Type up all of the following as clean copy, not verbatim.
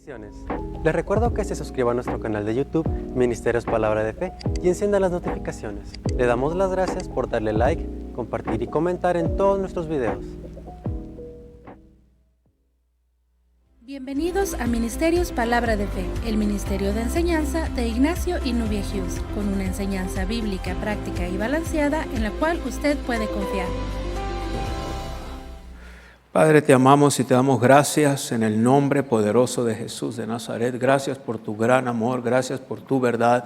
Bendiciones. Les recuerdo que se suscriban a nuestro canal de YouTube, Ministerios Palabra de Fe, y enciendan las notificaciones. Le damos las gracias por darle like, compartir y comentar en todos nuestros videos. Bienvenidos a Ministerios Palabra de Fe, el ministerio de enseñanza de Ignacio y Nubia Hughes, con una enseñanza bíblica, práctica y balanceada en la cual usted puede confiar. Padre, te amamos y te damos gracias en el nombre poderoso de Jesús de Nazaret. Gracias por tu gran amor, gracias por tu verdad,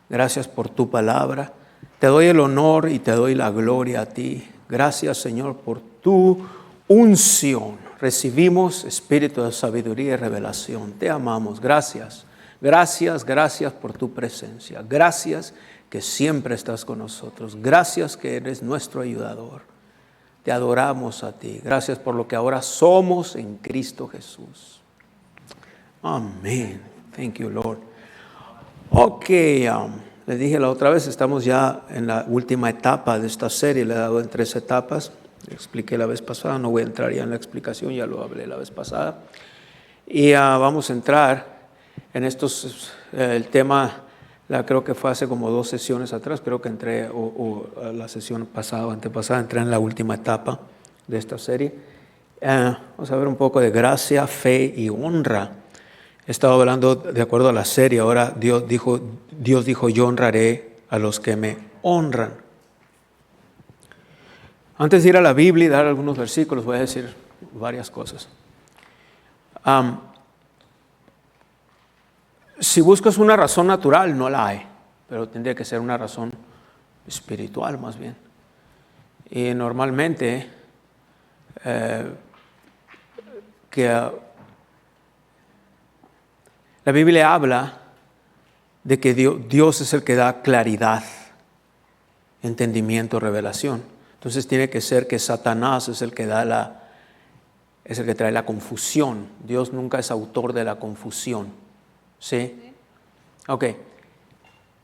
gracias por tu palabra. Te doy el honor y te doy la gloria a ti. Gracias, Señor, por tu unción. Recibimos espíritu de sabiduría y revelación. Te amamos. Gracias. Gracias, gracias por tu presencia. Gracias que siempre estás con nosotros. Gracias que eres nuestro ayudador. Te adoramos a ti. Gracias por lo que ahora somos en Cristo Jesús. Amén. Thank you, Lord. Ok, les dije la otra vez, estamos ya en la última etapa de esta serie. Le he dado en 3 etapas. Expliqué la vez pasada, no voy a entrar ya en la explicación, ya lo hablé la vez pasada. Y vamos a entrar en estos, el tema, creo que fue hace como 2 sesiones atrás, creo que entré, o la sesión pasada o antepasada, entré en la última etapa de esta serie. Vamos a ver un poco de gracia, fe y honra. He estado hablando de acuerdo a la serie, ahora Dios dijo, yo honraré a los que me honran. Antes de ir a la Biblia y dar algunos versículos, voy a decir varias cosas. Si buscas una razón natural, no la hay, pero tendría que ser una razón espiritual más bien. Y normalmente, la Biblia habla de que Dios es el que da claridad, entendimiento, revelación. Entonces tiene que ser que Satanás es el que es el que trae la confusión. Dios nunca es autor de la confusión. ¿Sí? Ok.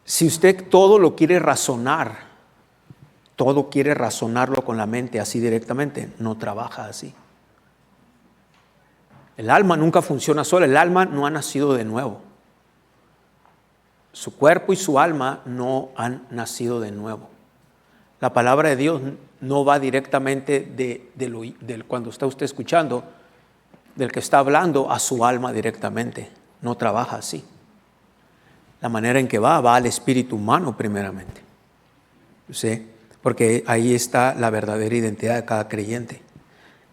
Si usted todo lo quiere razonar, todo quiere razonarlo con la mente así directamente, no trabaja así. El alma nunca funciona sola. El alma no ha nacido de nuevo. Su cuerpo y su alma no han nacido de nuevo. La palabra de Dios no va directamente de cuando está usted escuchando, del que está hablando a su alma directamente. No trabaja así. La manera en que va al espíritu humano primeramente. ¿Sí? Porque ahí está la verdadera identidad de cada creyente.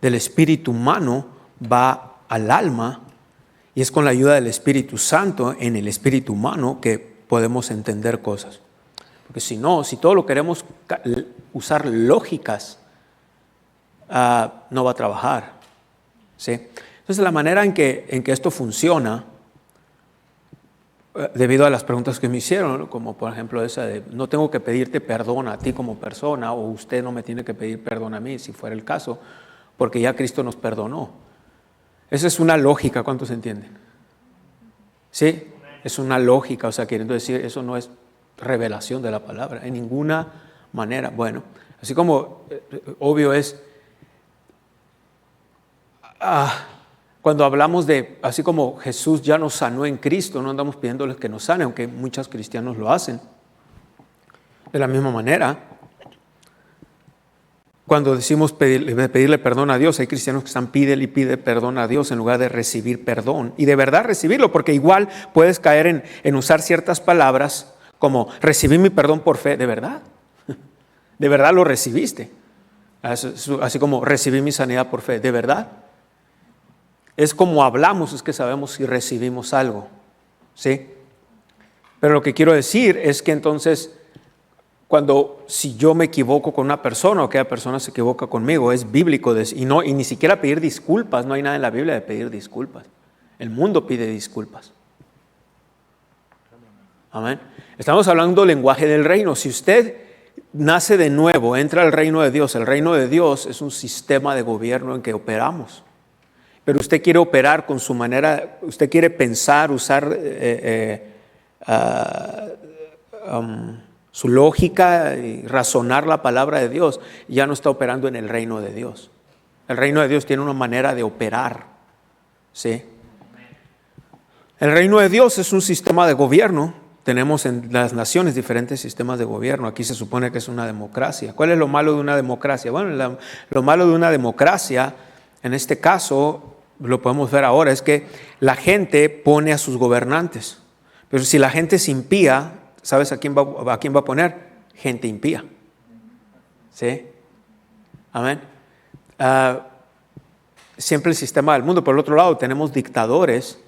Del espíritu humano va al alma y es con la ayuda del Espíritu Santo en el espíritu humano que podemos entender cosas. Porque si no, si todo lo queremos usar lógicas, no va a trabajar. ¿Sí? Entonces la manera en que esto funciona, debido a las preguntas que me hicieron, ¿no? Como por ejemplo esa de no tengo que pedirte perdón a ti como persona, o usted no me tiene que pedir perdón a mí, si fuera el caso, porque ya Cristo nos perdonó. Esa es una lógica, ¿cuántos entienden? ¿Sí? Es una lógica, o sea, queriendo decir, eso no es revelación de la palabra, en ninguna manera. Bueno, así como obvio es, cuando hablamos de, así como Jesús ya nos sanó en Cristo, no andamos pidiéndoles que nos sane, aunque muchos cristianos lo hacen. De la misma manera, cuando decimos pedirle perdón a Dios, hay cristianos que están pide perdón a Dios en lugar de recibir perdón. Y de verdad recibirlo, porque igual puedes caer en usar ciertas palabras como recibí mi perdón por fe. ¿De verdad? ¿De verdad lo recibiste? Así como recibí mi sanidad por fe. ¿De verdad? Es como hablamos, es que sabemos si recibimos algo. ¿Sí? Pero lo que quiero decir es que entonces, si yo me equivoco con una persona o aquella persona se equivoca conmigo, es bíblico y ni siquiera pedir disculpas. No hay nada en la Biblia de pedir disculpas. El mundo pide disculpas. Amén. Estamos hablando lenguaje del reino. Si usted nace de nuevo, entra al reino de Dios. El reino de Dios es un sistema de gobierno en que operamos. Pero usted quiere operar con su manera, usted quiere pensar, usar su lógica y razonar la palabra de Dios, ya no está operando en el reino de Dios. El reino de Dios tiene una manera de operar. ¿Sí? El reino de Dios es un sistema de gobierno. Tenemos en las naciones diferentes sistemas de gobierno. Aquí se supone que es una democracia. ¿Cuál es lo malo de una democracia? Bueno, lo malo de una democracia, en este caso, lo podemos ver ahora, es que la gente pone a sus gobernantes. Pero si la gente es impía, ¿sabes a quién va a poner? Gente impía. ¿Sí? Amén. Siempre el sistema del mundo. Por el otro lado, tenemos dictadores.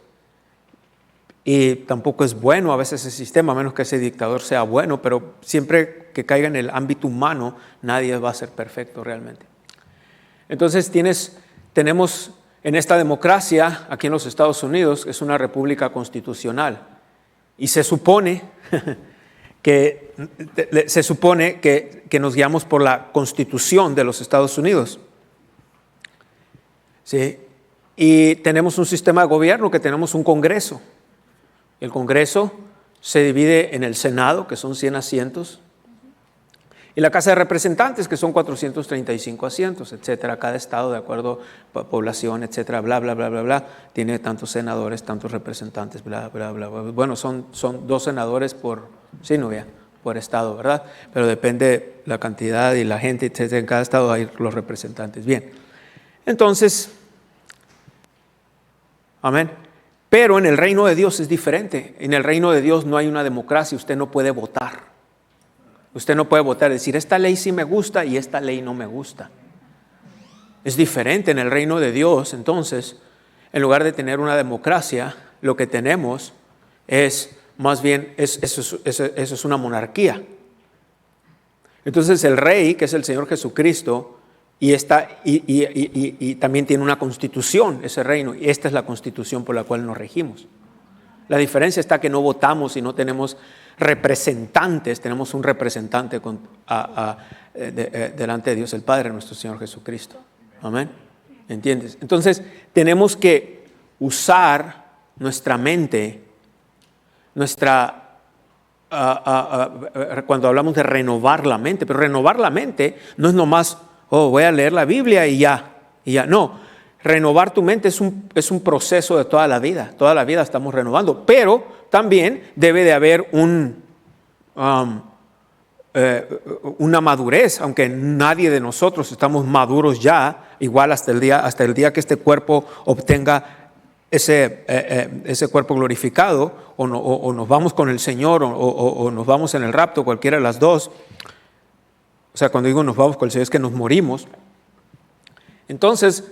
Y tampoco es bueno a veces ese sistema, a menos que ese dictador sea bueno, pero siempre que caiga en el ámbito humano, nadie va a ser perfecto realmente. Entonces tenemos en esta democracia, aquí en los Estados Unidos, es una república constitucional. Y se supone que nos guiamos por la Constitución de los Estados Unidos. ¿Sí? Y tenemos un sistema de gobierno que tenemos un Congreso. El Congreso se divide en el Senado, que son 100 asientos, y la Casa de Representantes, que son 435 asientos, etcétera. Cada estado, de acuerdo a población, etcétera, bla, bla, bla, bla, bla, tiene tantos senadores, tantos representantes, bla, bla, bla, bla. Bueno, son 2 senadores por estado, ¿verdad? Pero depende la cantidad y la gente, etcétera. En cada estado hay los representantes. Bien. Entonces, amén. Pero en el reino de Dios es diferente. En el reino de Dios no hay una democracia. Usted no puede votar. Usted no puede votar, decir, esta ley sí me gusta y esta ley no me gusta. Es diferente en el reino de Dios. Entonces, en lugar de tener una democracia, lo que tenemos es, más bien, eso es una monarquía. Entonces el rey, que es el Señor Jesucristo, y también tiene una constitución, ese reino, y esta es la constitución por la cual nos regimos. La diferencia está que no votamos y no tenemos representantes, tenemos un representante delante de Dios el Padre, nuestro Señor Jesucristo. Amén. ¿Entiendes? Entonces tenemos que usar nuestra mente, cuando hablamos de renovar la mente, pero renovar la mente no es nomás, voy a leer la Biblia y ya. No, renovar tu mente es un proceso de toda la vida estamos renovando, pero también debe de haber una madurez, aunque nadie de nosotros estamos maduros ya, igual hasta el día que este cuerpo obtenga ese cuerpo glorificado, o nos vamos con el Señor, o nos vamos en el rapto, cualquiera de las dos. O sea, cuando digo nos vamos con el Señor es que nos morimos. Entonces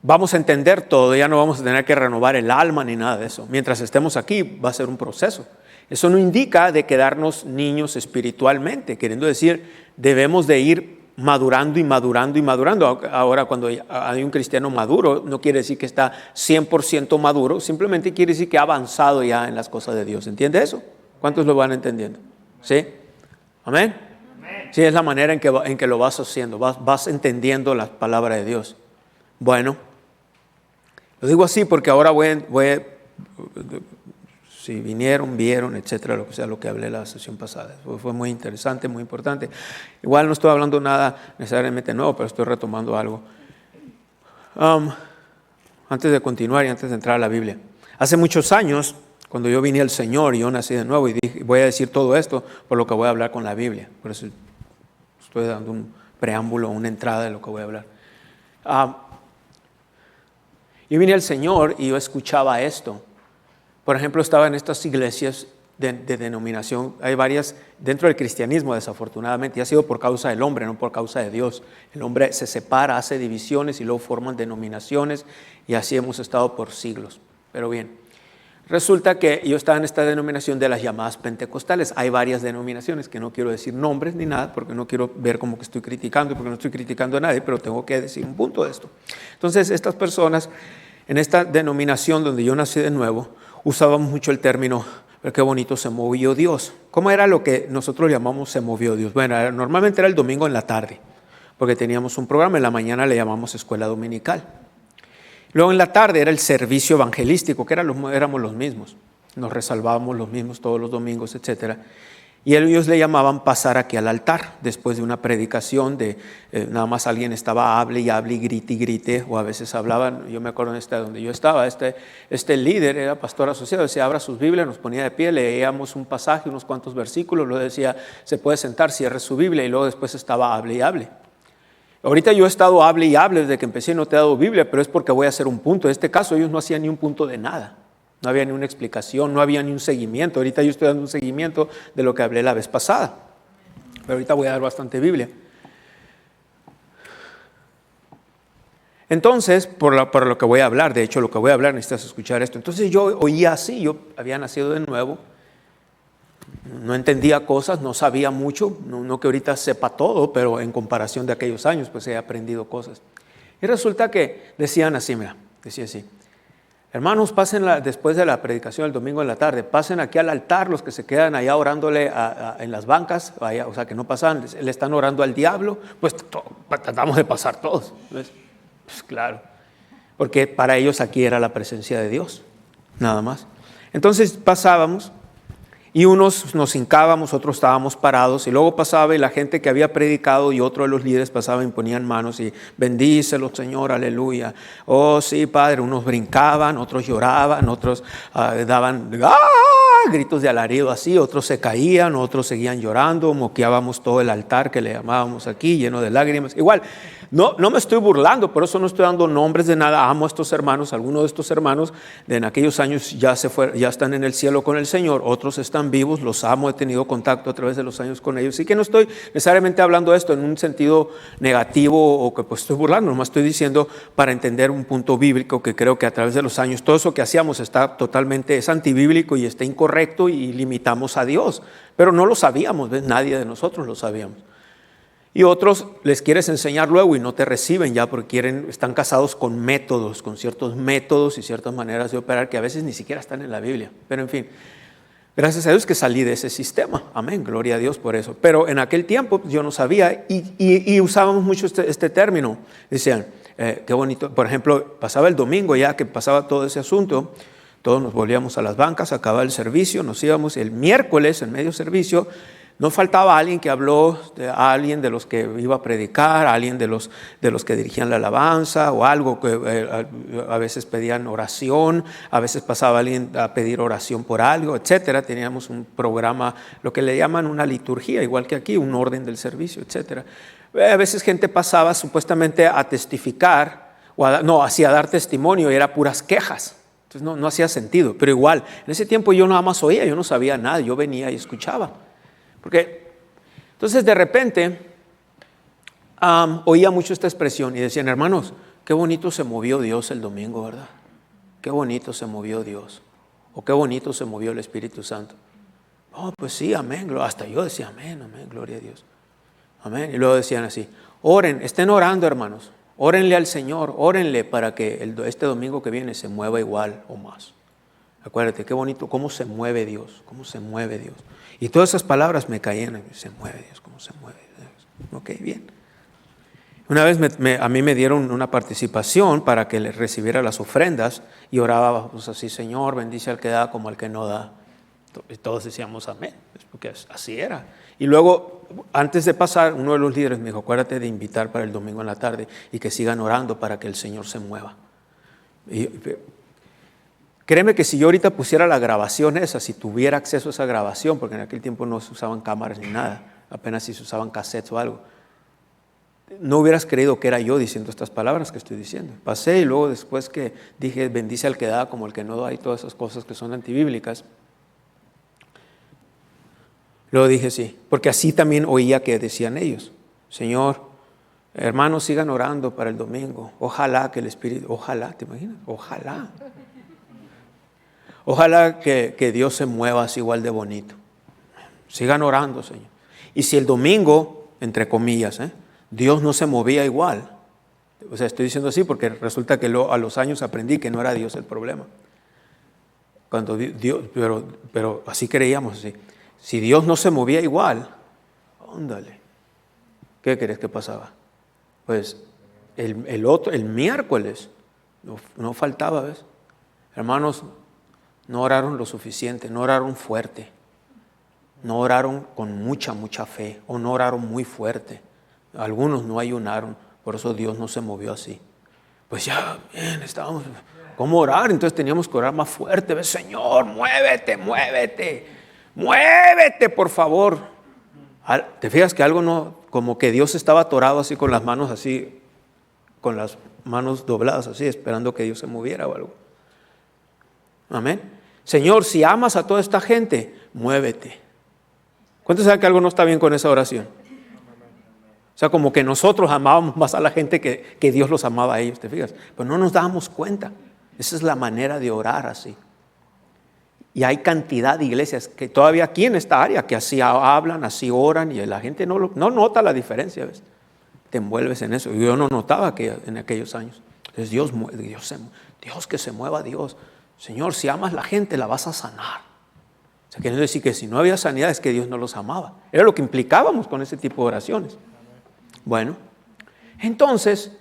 vamos a entender todo, ya no vamos a tener que renovar el alma ni nada de eso. Mientras estemos aquí va a ser un proceso. Eso no indica de quedarnos niños espiritualmente, queriendo decir, debemos de ir madurando y madurando y madurando. Ahora, cuando hay un cristiano maduro, no quiere decir que está 100% maduro, simplemente quiere decir que ha avanzado ya en las cosas de Dios. ¿Entiende eso? ¿Cuántos lo van entendiendo? ¿Sí? ¿Amén? Sí, es la manera en que lo vas haciendo, vas entendiendo la palabra de Dios. Bueno, lo digo así porque ahora si vieron, etcétera, lo que sea, lo que hablé la sesión pasada. Fue muy interesante, muy importante. Igual no estoy hablando nada necesariamente nuevo, pero estoy retomando algo. Antes de continuar y antes de entrar a la Biblia. Hace muchos años, cuando yo vine al Señor y yo nací de nuevo y dije, voy a decir todo esto por lo que voy a hablar con la Biblia. Por eso estoy dando un preámbulo, una entrada de lo que voy a hablar. Yo vine al Señor y yo escuchaba esto. Por ejemplo, estaba en estas iglesias de denominación. Hay varias dentro del cristianismo, desafortunadamente, y ha sido por causa del hombre, no por causa de Dios. El hombre se separa, hace divisiones y luego forman denominaciones, y así hemos estado por siglos. Pero bien, resulta que yo estaba en esta denominación de las llamadas pentecostales. Hay varias denominaciones, que no quiero decir nombres ni nada, porque no quiero ver como que estoy criticando, porque no estoy criticando a nadie, pero tengo que decir un punto de esto. Entonces, estas personas, en esta denominación donde yo nací de nuevo, usábamos mucho el término, pero qué bonito se movió Dios. ¿Cómo era lo que nosotros llamamos se movió Dios? Bueno, normalmente era el domingo en la tarde, porque teníamos un programa, en la mañana le llamamos escuela dominical. Luego en la tarde era el servicio evangelístico, que éramos los mismos. Nos resalvábamos los mismos todos los domingos, etc. Y ellos le llamaban pasar aquí al altar, después de una predicación de nada más alguien estaba hable y grite, o a veces hablaban. Yo me acuerdo donde yo estaba, este líder era pastor asociado, decía abra sus Biblias, nos ponía de pie, leíamos un pasaje, unos cuantos versículos, luego decía se puede sentar, cierre su Biblia, y luego después estaba hable y hable. Ahorita yo he estado hable y hable desde que empecé, no te he dado Biblia, pero es porque voy a hacer un punto. En este caso ellos no hacían ni un punto de nada. No había ni una explicación, no había ni un seguimiento. Ahorita yo estoy dando un seguimiento de lo que hablé la vez pasada. Pero ahorita voy a dar bastante Biblia. Entonces, por lo que voy a hablar, de hecho lo que voy a hablar necesitas escuchar esto. Entonces yo oía así, yo había nacido de nuevo, no entendía cosas, no sabía mucho, no que ahorita sepa todo, pero en comparación de aquellos años pues he aprendido cosas. Y resulta que decían así, decía así: hermanos, pasen después de la predicación el domingo en la tarde, pasen aquí al altar los que se quedan allá orándole en las bancas, allá, o sea, que no pasan, le están orando al diablo, pues tratamos de pasar todos. ¿Ves? Pues claro, porque para ellos aquí era la presencia de Dios, nada más. Entonces pasábamos y unos nos hincábamos, otros estábamos parados, y luego pasaba y la gente que había predicado y otro de los líderes pasaba y ponían manos y bendícelo Señor, aleluya. Oh sí, Padre. Unos brincaban, otros lloraban, otros daban gritos de alarido así, otros se caían, otros seguían llorando, moqueábamos todo el altar que le llamábamos aquí, lleno de lágrimas. Igual, no me estoy burlando, por eso no estoy dando nombres de nada. Amo a estos hermanos, algunos de estos hermanos en aquellos años ya están en el cielo con el Señor, otros están vivos, los amo, he tenido contacto a través de los años con ellos. Así que no estoy necesariamente hablando de esto en un sentido negativo o que pues estoy burlando, nomás estoy diciendo para entender un punto bíblico que creo que a través de los años todo eso que hacíamos es antibíblico y está incorrecto y limitamos a Dios. Pero no lo sabíamos, ¿ves? Nadie de nosotros lo sabíamos. Y otros les quieres enseñar luego y no te reciben ya porque están casados con métodos, con ciertos métodos y ciertas maneras de operar que a veces ni siquiera están en la Biblia. Pero en fin, gracias a Dios que salí de ese sistema. Amén, gloria a Dios por eso. Pero en aquel tiempo yo no sabía y usábamos mucho este término. Decían, qué bonito. Por ejemplo, pasaba el domingo ya que pasaba todo ese asunto, todos nos volvíamos a las bancas, acababa el servicio, nos íbamos el miércoles en medio servicio. No faltaba alguien que habló, alguien de los que iba a predicar, alguien de los que dirigían la alabanza o algo que a veces pedían oración, a veces pasaba alguien a pedir oración por algo, etcétera. Teníamos un programa, lo que le llaman una liturgia, igual que aquí, un orden del servicio, etcétera. A veces gente pasaba supuestamente a testificar, hacia dar testimonio y era puras quejas. Entonces no hacía sentido, pero igual, en ese tiempo yo nada más oía, yo no sabía nada, yo venía y escuchaba. Entonces de repente oía mucho esta expresión y decían, hermanos, qué bonito se movió Dios el domingo, ¿verdad? Qué bonito se movió Dios. O qué bonito se movió el Espíritu Santo. Oh, pues sí, amén. Hasta yo decía, amén, gloria a Dios. Amén. Y luego decían así, oren, estén orando, hermanos. Órenle al Señor, órenle para que este domingo que viene se mueva igual o más. Acuérdate, qué bonito, cómo se mueve Dios, cómo se mueve Dios. Y todas esas palabras me caían, se mueve Dios, cómo se mueve Dios. Ok, bien. Una vez a mí me dieron una participación para que les recibiera las ofrendas y oraba pues así, Señor, bendice al que da como al que no da. Y todos decíamos amén, porque así era. Y luego, antes de pasar, uno de los líderes me dijo, acuérdate de invitar para el domingo en la tarde y que sigan orando para que el Señor se mueva. Y créeme que si yo ahorita pusiera la grabación esa, si tuviera acceso a esa grabación, porque en aquel tiempo no se usaban cámaras ni nada, apenas si se usaban cassettes o algo, no hubieras creído que era yo diciendo estas palabras que estoy diciendo. Pasé y luego después que dije, bendice al que da como al que no da y todas esas cosas que son antibíblicas, luego dije sí, porque así también oía que decían ellos, Señor, hermanos sigan orando para el domingo, ojalá que el Espíritu, ojalá, ¿te imaginas? Ojalá que Dios se mueva así igual de bonito. Sigan orando, Señor. Y si el domingo, entre comillas, Dios no se movía igual. O sea, estoy diciendo así porque resulta que a los años aprendí que no era Dios el problema. Cuando Dios, pero así creíamos, así. Si Dios no se movía igual, óndale. ¿Qué crees que pasaba? Pues el miércoles no faltaba, ¿ves? Hermanos, no oraron lo suficiente, no oraron fuerte. no oraron con mucha fe, o no oraron muy fuerte. Algunos no ayunaron, por eso Dios no se movió así. Pues ya, bien, estábamos, ¿cómo orar? Entonces teníamos que orar más fuerte. Señor, muévete, por favor. ¿Te fijas que algo no, como que Dios estaba atorado así con las manos así, con las manos dobladas así, esperando que Dios se moviera o algo? Amén. Señor, si amas a toda esta gente, muévete. ¿Cuántos saben que algo no está bien con esa oración? O sea, como que nosotros amábamos más a la gente que Dios los amaba a ellos, ¿te fijas? Pero no nos dábamos cuenta. Esa es la manera de orar así. Y hay cantidad de iglesias que todavía aquí en esta área que así hablan, así oran y la gente no nota la diferencia, ¿ves? Te envuelves en eso. Yo no notaba que en aquellos años. Entonces Dios que se mueva Dios. Señor, si amas a la gente la vas a sanar. O sea, quiere decir que si no había sanidad es que Dios no los amaba. Era lo que implicábamos con ese tipo de oraciones. Bueno, entonces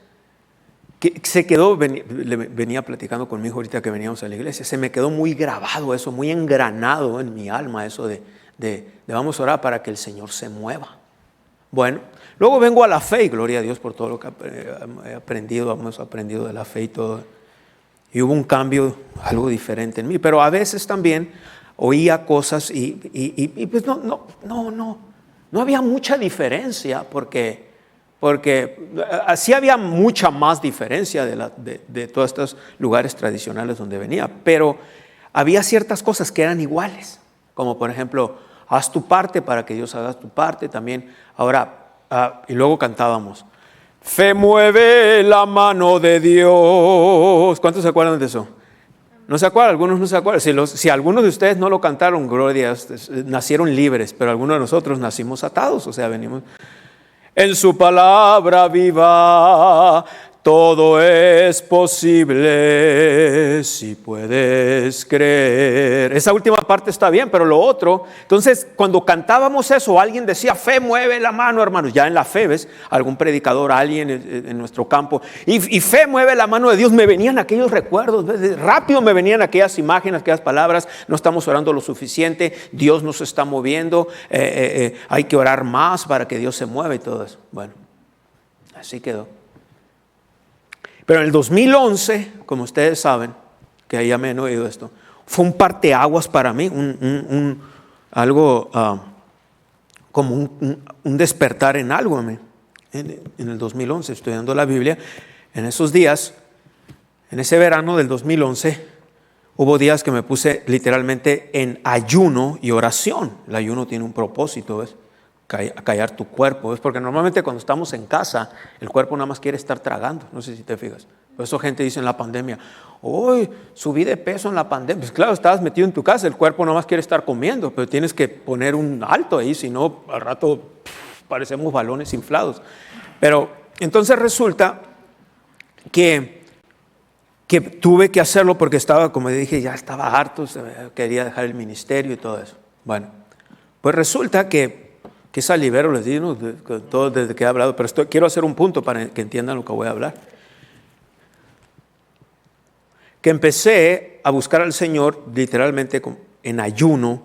se quedó, venía platicando con mi hijo ahorita que veníamos a la iglesia, se me quedó muy grabado eso, muy engranado en mi alma eso de vamos a orar para que el Señor se mueva. Bueno, luego vengo a la fe y gloria a Dios por todo lo que hemos aprendido de la fe y todo. Y hubo un cambio, algo diferente en mí, pero a veces también oía cosas y pues no había mucha diferencia porque así había mucha más diferencia de todos estos lugares tradicionales donde venía, pero había ciertas cosas que eran iguales, como por ejemplo, haz tu parte para que Dios haga tu parte también. Ahora, y luego cantábamos, fe mueve la mano de Dios. ¿Cuántos se acuerdan de eso? ¿No se acuerdan? Algunos no se acuerdan. Si algunos de ustedes no lo cantaron, gloria, nacieron libres, pero algunos de nosotros nacimos atados, o sea, venimos. En su palabra viva todo es posible si puedes creer. Esa última parte está bien, pero lo otro, entonces cuando cantábamos eso, alguien decía, fe mueve la mano, hermanos. Ya en la fe, ¿ves? Algún predicador, alguien en nuestro campo, y fe mueve la mano de Dios. Me venían aquellos recuerdos, ¿ves? Rápido me venían aquellas imágenes, aquellas palabras. No estamos orando lo suficiente, Dios nos está moviendo, hay que orar más para que Dios se mueva y todo eso. Bueno, así quedó. Pero en el 2011, como ustedes saben, que ahí ya me han oído esto, fue un parteaguas para mí, algo como un despertar en algo. En el 2011, estudiando la Biblia, en esos días, en ese verano del 2011, hubo días que me puse literalmente en ayuno y oración. El ayuno tiene un propósito, ¿ves? Callar tu cuerpo, ¿ves? Porque normalmente cuando estamos en casa el cuerpo nada más quiere estar tragando, no sé si te fijas. Por eso gente dice en la pandemia, hoy subí de peso en la pandemia. Pues claro, estabas metido en tu casa, el cuerpo nada más quiere estar comiendo, pero tienes que poner un alto ahí, si no al rato parecemos balones inflados. Pero entonces resulta que tuve que hacerlo porque estaba, como dije, ya estaba harto, quería dejar el ministerio y todo eso. Bueno, pues resulta que salivero les digo, todo desde que he hablado, pero quiero hacer un punto para que entiendan lo que voy a hablar. Que empecé a buscar al Señor literalmente en ayuno,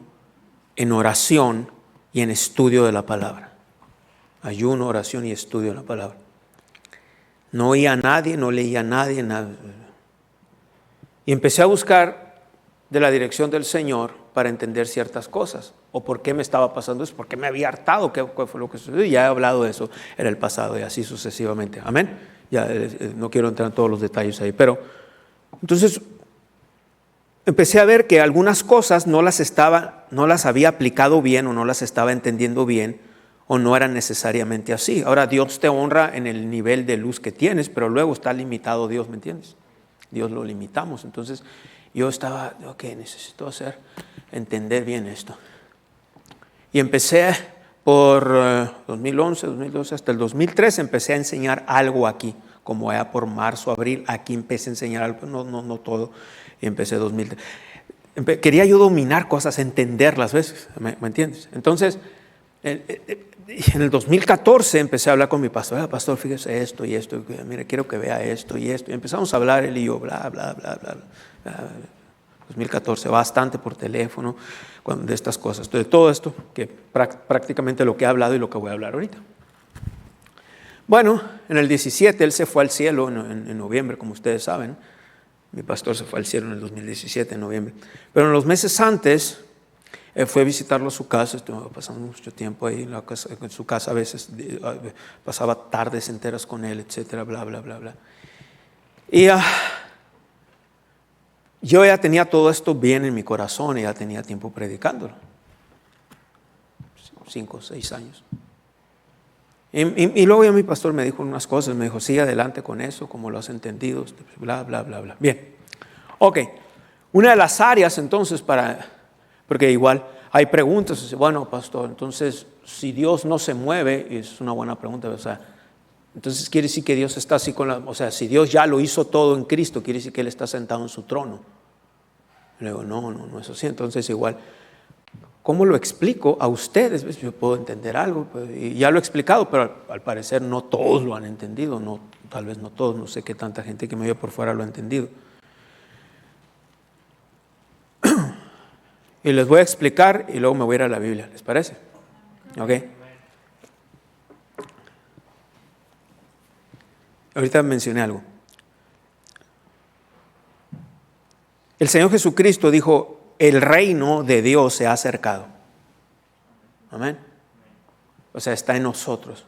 en oración y en estudio de la palabra. Ayuno, oración y estudio de la palabra. No oía a nadie, no leía a nadie, nada. Y empecé a buscar de la dirección del Señor para entender ciertas cosas. O por qué me estaba pasando eso, por qué me había hartado, qué fue lo que sucedió. Ya he hablado de eso en el pasado y así sucesivamente. Amén. Ya no quiero entrar en todos los detalles ahí, pero entonces empecé a ver que algunas cosas no las había aplicado bien o no las estaba entendiendo bien o no eran necesariamente así. Ahora Dios te honra en el nivel de luz que tienes, pero luego está limitado Dios, ¿me entiendes? Dios lo limitamos. Entonces yo estaba, necesito entender bien esto. Y empecé por 2011, 2012, hasta el 2013 empecé a enseñar algo aquí, como allá por marzo, abril, aquí empecé a enseñar algo, no todo, y empecé 2013. Quería yo dominar cosas, entenderlas, ¿ves? ¿Me entiendes? Entonces, en el 2014 empecé a hablar con mi pastor, pastor, fíjese esto y esto, mire, quiero que vea esto y esto, y empezamos a hablar él y yo, bla, bla, bla, bla, bla. 2014, bastante por teléfono, de estas cosas. De todo esto, que prácticamente lo que he hablado y lo que voy a hablar ahorita. Bueno, en el 17 él se fue al cielo en noviembre, como ustedes saben. Mi pastor se fue al cielo en el 2017, en noviembre. Pero en los meses antes, él fue a visitarlo a su casa, estuvo pasando mucho tiempo ahí en su casa, a veces pasaba tardes enteras con él, etcétera, bla, bla, bla, bla. Y yo ya tenía todo esto bien en mi corazón y ya tenía tiempo predicándolo. 5 o 6 años. Y luego ya mi pastor me dijo unas cosas, me dijo, sigue adelante con eso, como lo has entendido, bla, bla, bla, bla. Bien, ok. Una de las áreas entonces porque igual hay preguntas, bueno, pastor, entonces si Dios no se mueve, es una buena pregunta, o sea, entonces quiere decir que Dios está así o sea, si Dios ya lo hizo todo en Cristo, quiere decir que Él está sentado en su trono. Y le digo, no es así. Entonces igual, ¿cómo lo explico a ustedes? Yo puedo entender algo, y ya lo he explicado, pero al parecer no todos lo han entendido, tal vez no todos, no sé qué tanta gente que me ve por fuera lo ha entendido. Y les voy a explicar y luego me voy a ir a la Biblia, ¿les parece? Ok. Ahorita mencioné algo. El Señor Jesucristo dijo, el reino de Dios se ha acercado. Amén. O sea, está en nosotros.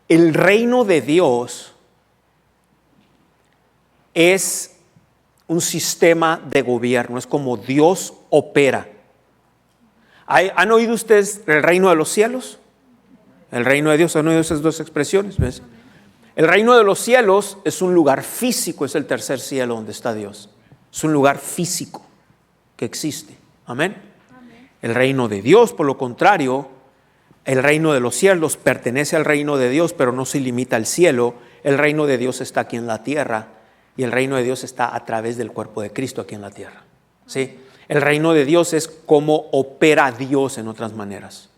El reino de Dios es un sistema de gobierno, es como Dios opera. ¿Han oído ustedes el reino de los cielos? El reino de Dios, ¿han oído esas dos expresiones? ¿Ves? El reino de los cielos es un lugar físico, es el tercer cielo donde está Dios. Es un lugar físico que existe. Amén. Amén. El reino de Dios, por lo contrario, el reino de los cielos pertenece al reino de Dios, pero no se limita al cielo. El reino de Dios está aquí en la tierra y el reino de Dios está a través del cuerpo de Cristo aquí en la tierra. ¿Sí? El reino de Dios es cómo opera Dios en otras maneras.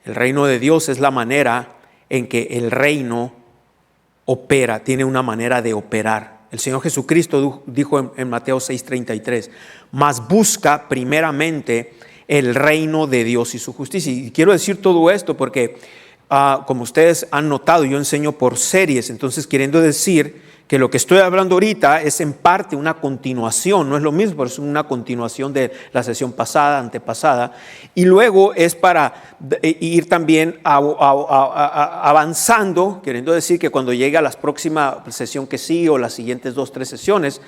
El reino de Dios es la manera en que el reino opera, tiene una manera de operar. El Señor Jesucristo dijo en Mateo 6:33, mas busca primeramente el reino de Dios y su justicia. Y quiero decir todo esto porque, como ustedes han notado, yo enseño por series, entonces queriendo decir que lo que estoy hablando ahorita es en parte una continuación, no es lo mismo, pero es una continuación de la sesión pasada, antepasada, y luego es para ir también avanzando, queriendo decir que cuando llegue a la próxima sesión que sigue o las siguientes 2 o 3 sesiones,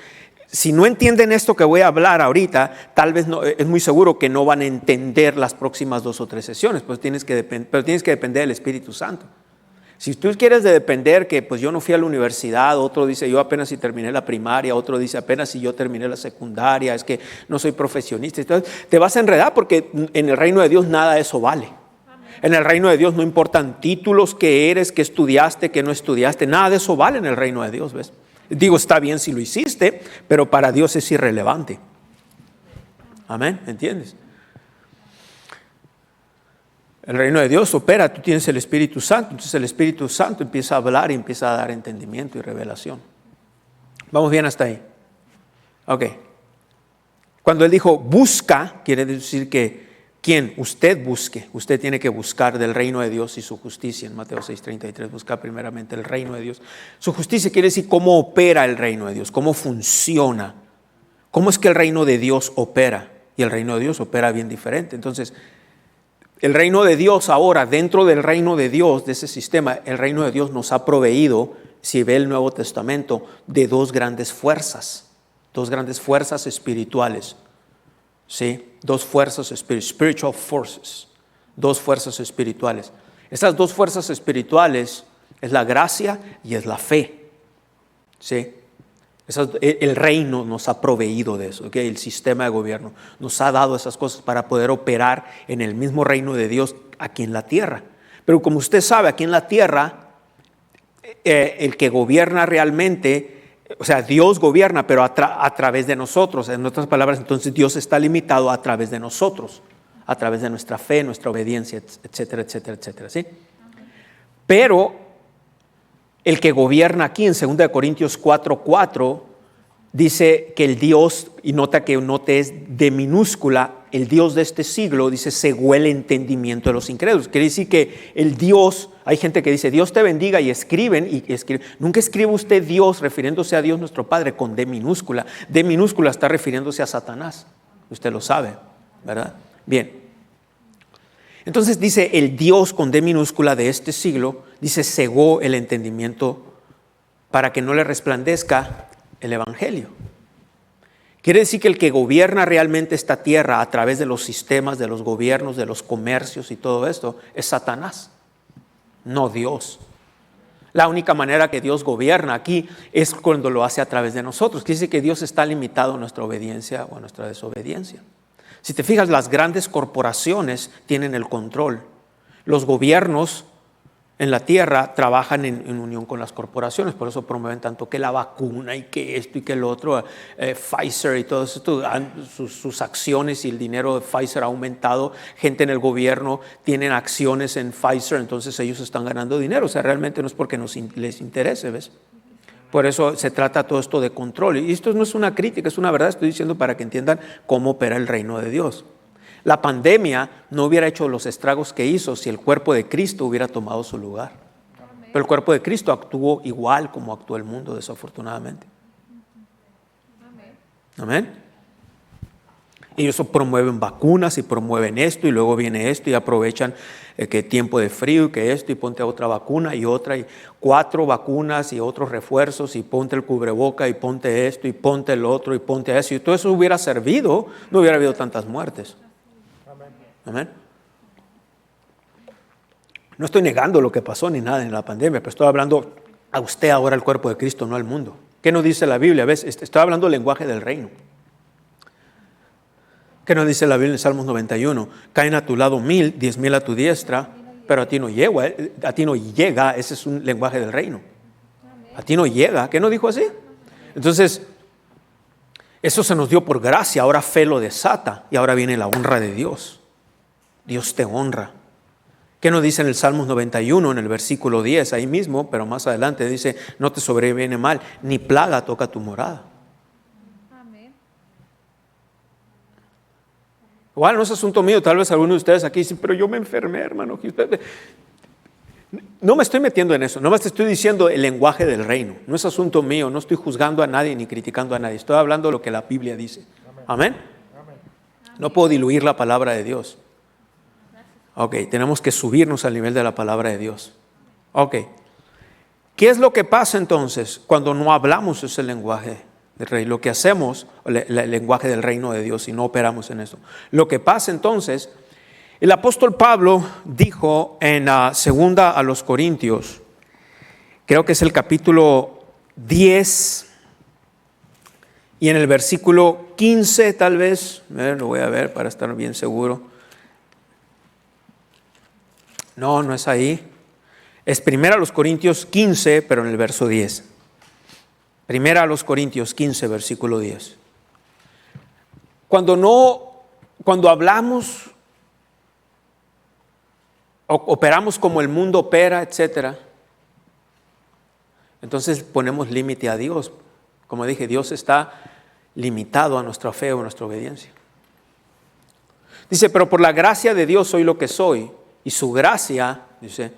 si no entienden esto que voy a hablar ahorita, tal vez no, es muy seguro que no van a entender las próximas 2 o 3 sesiones, pues pero tienes que depender del Espíritu Santo. Si tú quieres depender que pues yo no fui a la universidad, otro dice yo apenas si terminé la primaria, otro dice apenas si yo terminé la secundaria, es que no soy profesionista, entonces te vas a enredar porque en el reino de Dios nada de eso vale. En el reino de Dios no importan títulos, qué eres, qué estudiaste, qué no estudiaste, nada de eso vale en el reino de Dios, ¿ves? Digo, está bien si lo hiciste, pero para Dios es irrelevante. Amén, ¿entiendes? El reino de Dios opera, tú tienes el Espíritu Santo, entonces el Espíritu Santo empieza a hablar y empieza a dar entendimiento y revelación. ¿Vamos bien hasta ahí? Ok. Cuando Él dijo busca, quiere decir que ¿quién? Usted busque. Usted tiene que buscar del reino de Dios y su justicia. En Mateo 6:33, busca primeramente el reino de Dios. Su justicia quiere decir cómo opera el reino de Dios, cómo funciona. ¿Cómo es que el reino de Dios opera? Y el reino de Dios opera bien diferente. Entonces, el reino de Dios ahora, dentro del reino de Dios, de ese sistema, el reino de Dios nos ha proveído, si ve el Nuevo Testamento, de 2 grandes fuerzas espirituales. ¿Sí? 2 fuerzas spiritual forces, 2 fuerzas espirituales. Esas 2 fuerzas espirituales es la gracia y es la fe. ¿Sí? El reino nos ha proveído de eso, ¿okay? El sistema de gobierno nos ha dado esas cosas para poder operar en el mismo reino de Dios aquí en la tierra. Pero como usted sabe, aquí en la tierra, el que gobierna realmente, o sea, Dios gobierna, pero a través de nosotros. En otras palabras, entonces Dios está limitado a través de nosotros, a través de nuestra fe, nuestra obediencia, etcétera, etcétera, etcétera, ¿sí? Pero el que gobierna aquí en 2 Corintios 4:4 dice que el Dios, y nota que note es de minúscula, el Dios de este siglo, dice, cegó el entendimiento de los incrédulos. Quiere decir que el Dios, hay gente que dice, Dios te bendiga, y escriben. Nunca escribe usted Dios refiriéndose a Dios nuestro Padre con D minúscula. D minúscula está refiriéndose a Satanás. Usted lo sabe, ¿verdad? Bien. Entonces dice, el Dios con D minúscula de este siglo, dice, cegó el entendimiento para que no le resplandezca el Evangelio. Quiere decir que el que gobierna realmente esta tierra a través de los sistemas, de los gobiernos, de los comercios y todo esto, es Satanás, no Dios. La única manera que Dios gobierna aquí es cuando lo hace a través de nosotros. Quiere decir que Dios está limitado a nuestra obediencia o a nuestra desobediencia. Si te fijas, las grandes corporaciones tienen el control. Los gobiernos en la tierra trabajan en unión con las corporaciones, por eso promueven tanto que la vacuna y que esto y que el otro, Pfizer y todo esto, sus acciones y el dinero de Pfizer ha aumentado. Gente en el gobierno tienen acciones en Pfizer, entonces ellos están ganando dinero. O sea, realmente no es porque les interese, ¿ves? Por eso se trata todo esto de control. Y esto no es una crítica, es una verdad. Estoy diciendo para que entiendan cómo opera el reino de Dios. La pandemia no hubiera hecho los estragos que hizo si el cuerpo de Cristo hubiera tomado su lugar. Pero el cuerpo de Cristo actuó igual como actuó el mundo, desafortunadamente. Amén. Y eso promueven vacunas y promueven esto, y luego viene esto y aprovechan que tiempo de frío y que esto, y ponte otra vacuna y otra, y 4 vacunas y otros refuerzos, y ponte el cubreboca y ponte esto y ponte el otro y ponte eso. Y todo eso hubiera servido, no hubiera habido tantas muertes. Amén. No estoy negando lo que pasó ni nada en la pandemia, pero estoy hablando a usted ahora, el cuerpo de Cristo, no al mundo. ¿Qué nos dice la Biblia? ¿Ves? Estoy hablando del lenguaje del reino. ¿Qué nos dice la Biblia en Salmos 91? Caen a tu lado 1000, 10,000 a tu diestra, pero a ti no llega. Ese es un lenguaje del reino. A ti no llega. ¿Qué nos dijo así? Entonces, eso se nos dio por gracia. Ahora fe lo desata y ahora viene la honra de Dios. Dios te honra. ¿Qué nos dice en el Salmos 91, en el versículo 10, ahí mismo, pero más adelante dice, no te sobreviene mal, ni plaga toca tu morada? Amén. Igual no es asunto mío, tal vez algunos de ustedes aquí dicen, pero yo me enfermé, hermano. No me estoy metiendo en eso, nomás te estoy diciendo el lenguaje del reino. No es asunto mío, no estoy juzgando a nadie ni criticando a nadie, estoy hablando de lo que la Biblia dice. Amén. No puedo diluir la palabra de Dios. Ok, tenemos que subirnos al nivel de la palabra de Dios. Ok, ¿qué es lo que pasa entonces cuando no hablamos ese lenguaje del reino? Lo que hacemos, el lenguaje del reino de Dios, y no operamos en eso. Lo que pasa entonces, el apóstol Pablo dijo en segunda a los Corintios, creo que es el capítulo 10, y en el versículo 15 tal vez, lo voy a ver para estar bien seguro. No es ahí. Es primera a los Corintios 15, pero en el verso 10. Primera a los Corintios 15, versículo 10. Cuando hablamos, operamos como el mundo opera, etcétera, entonces ponemos límite a Dios. Como dije, Dios está limitado a nuestra fe o a nuestra obediencia. Dice, pero por la gracia de Dios soy lo que soy. Y su gracia, dice,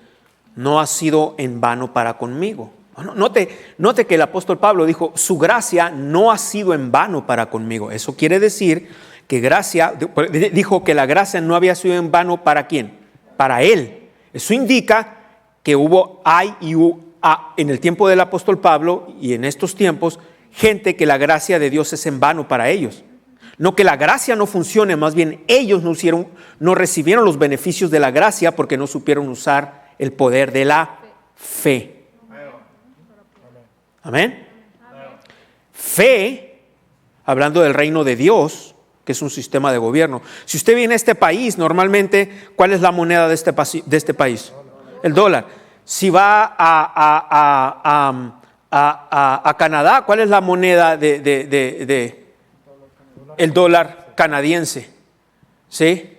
no ha sido en vano para conmigo. Note que el apóstol Pablo dijo, su gracia no ha sido en vano para conmigo. Eso quiere decir que dijo que la gracia no había sido en vano ¿para quién? Para él. Eso indica que en el tiempo del apóstol Pablo y en estos tiempos, gente que la gracia de Dios es en vano para ellos. No que la gracia no funcione, más bien ellos no recibieron los beneficios de la gracia porque no supieron usar el poder de la fe. Amén. Fe, hablando del reino de Dios, que es un sistema de gobierno. Si usted viene a este país, normalmente, ¿cuál es la moneda de este país? El dólar. Si va a Canadá, ¿cuál es la moneda el dólar canadiense? ¿Sí?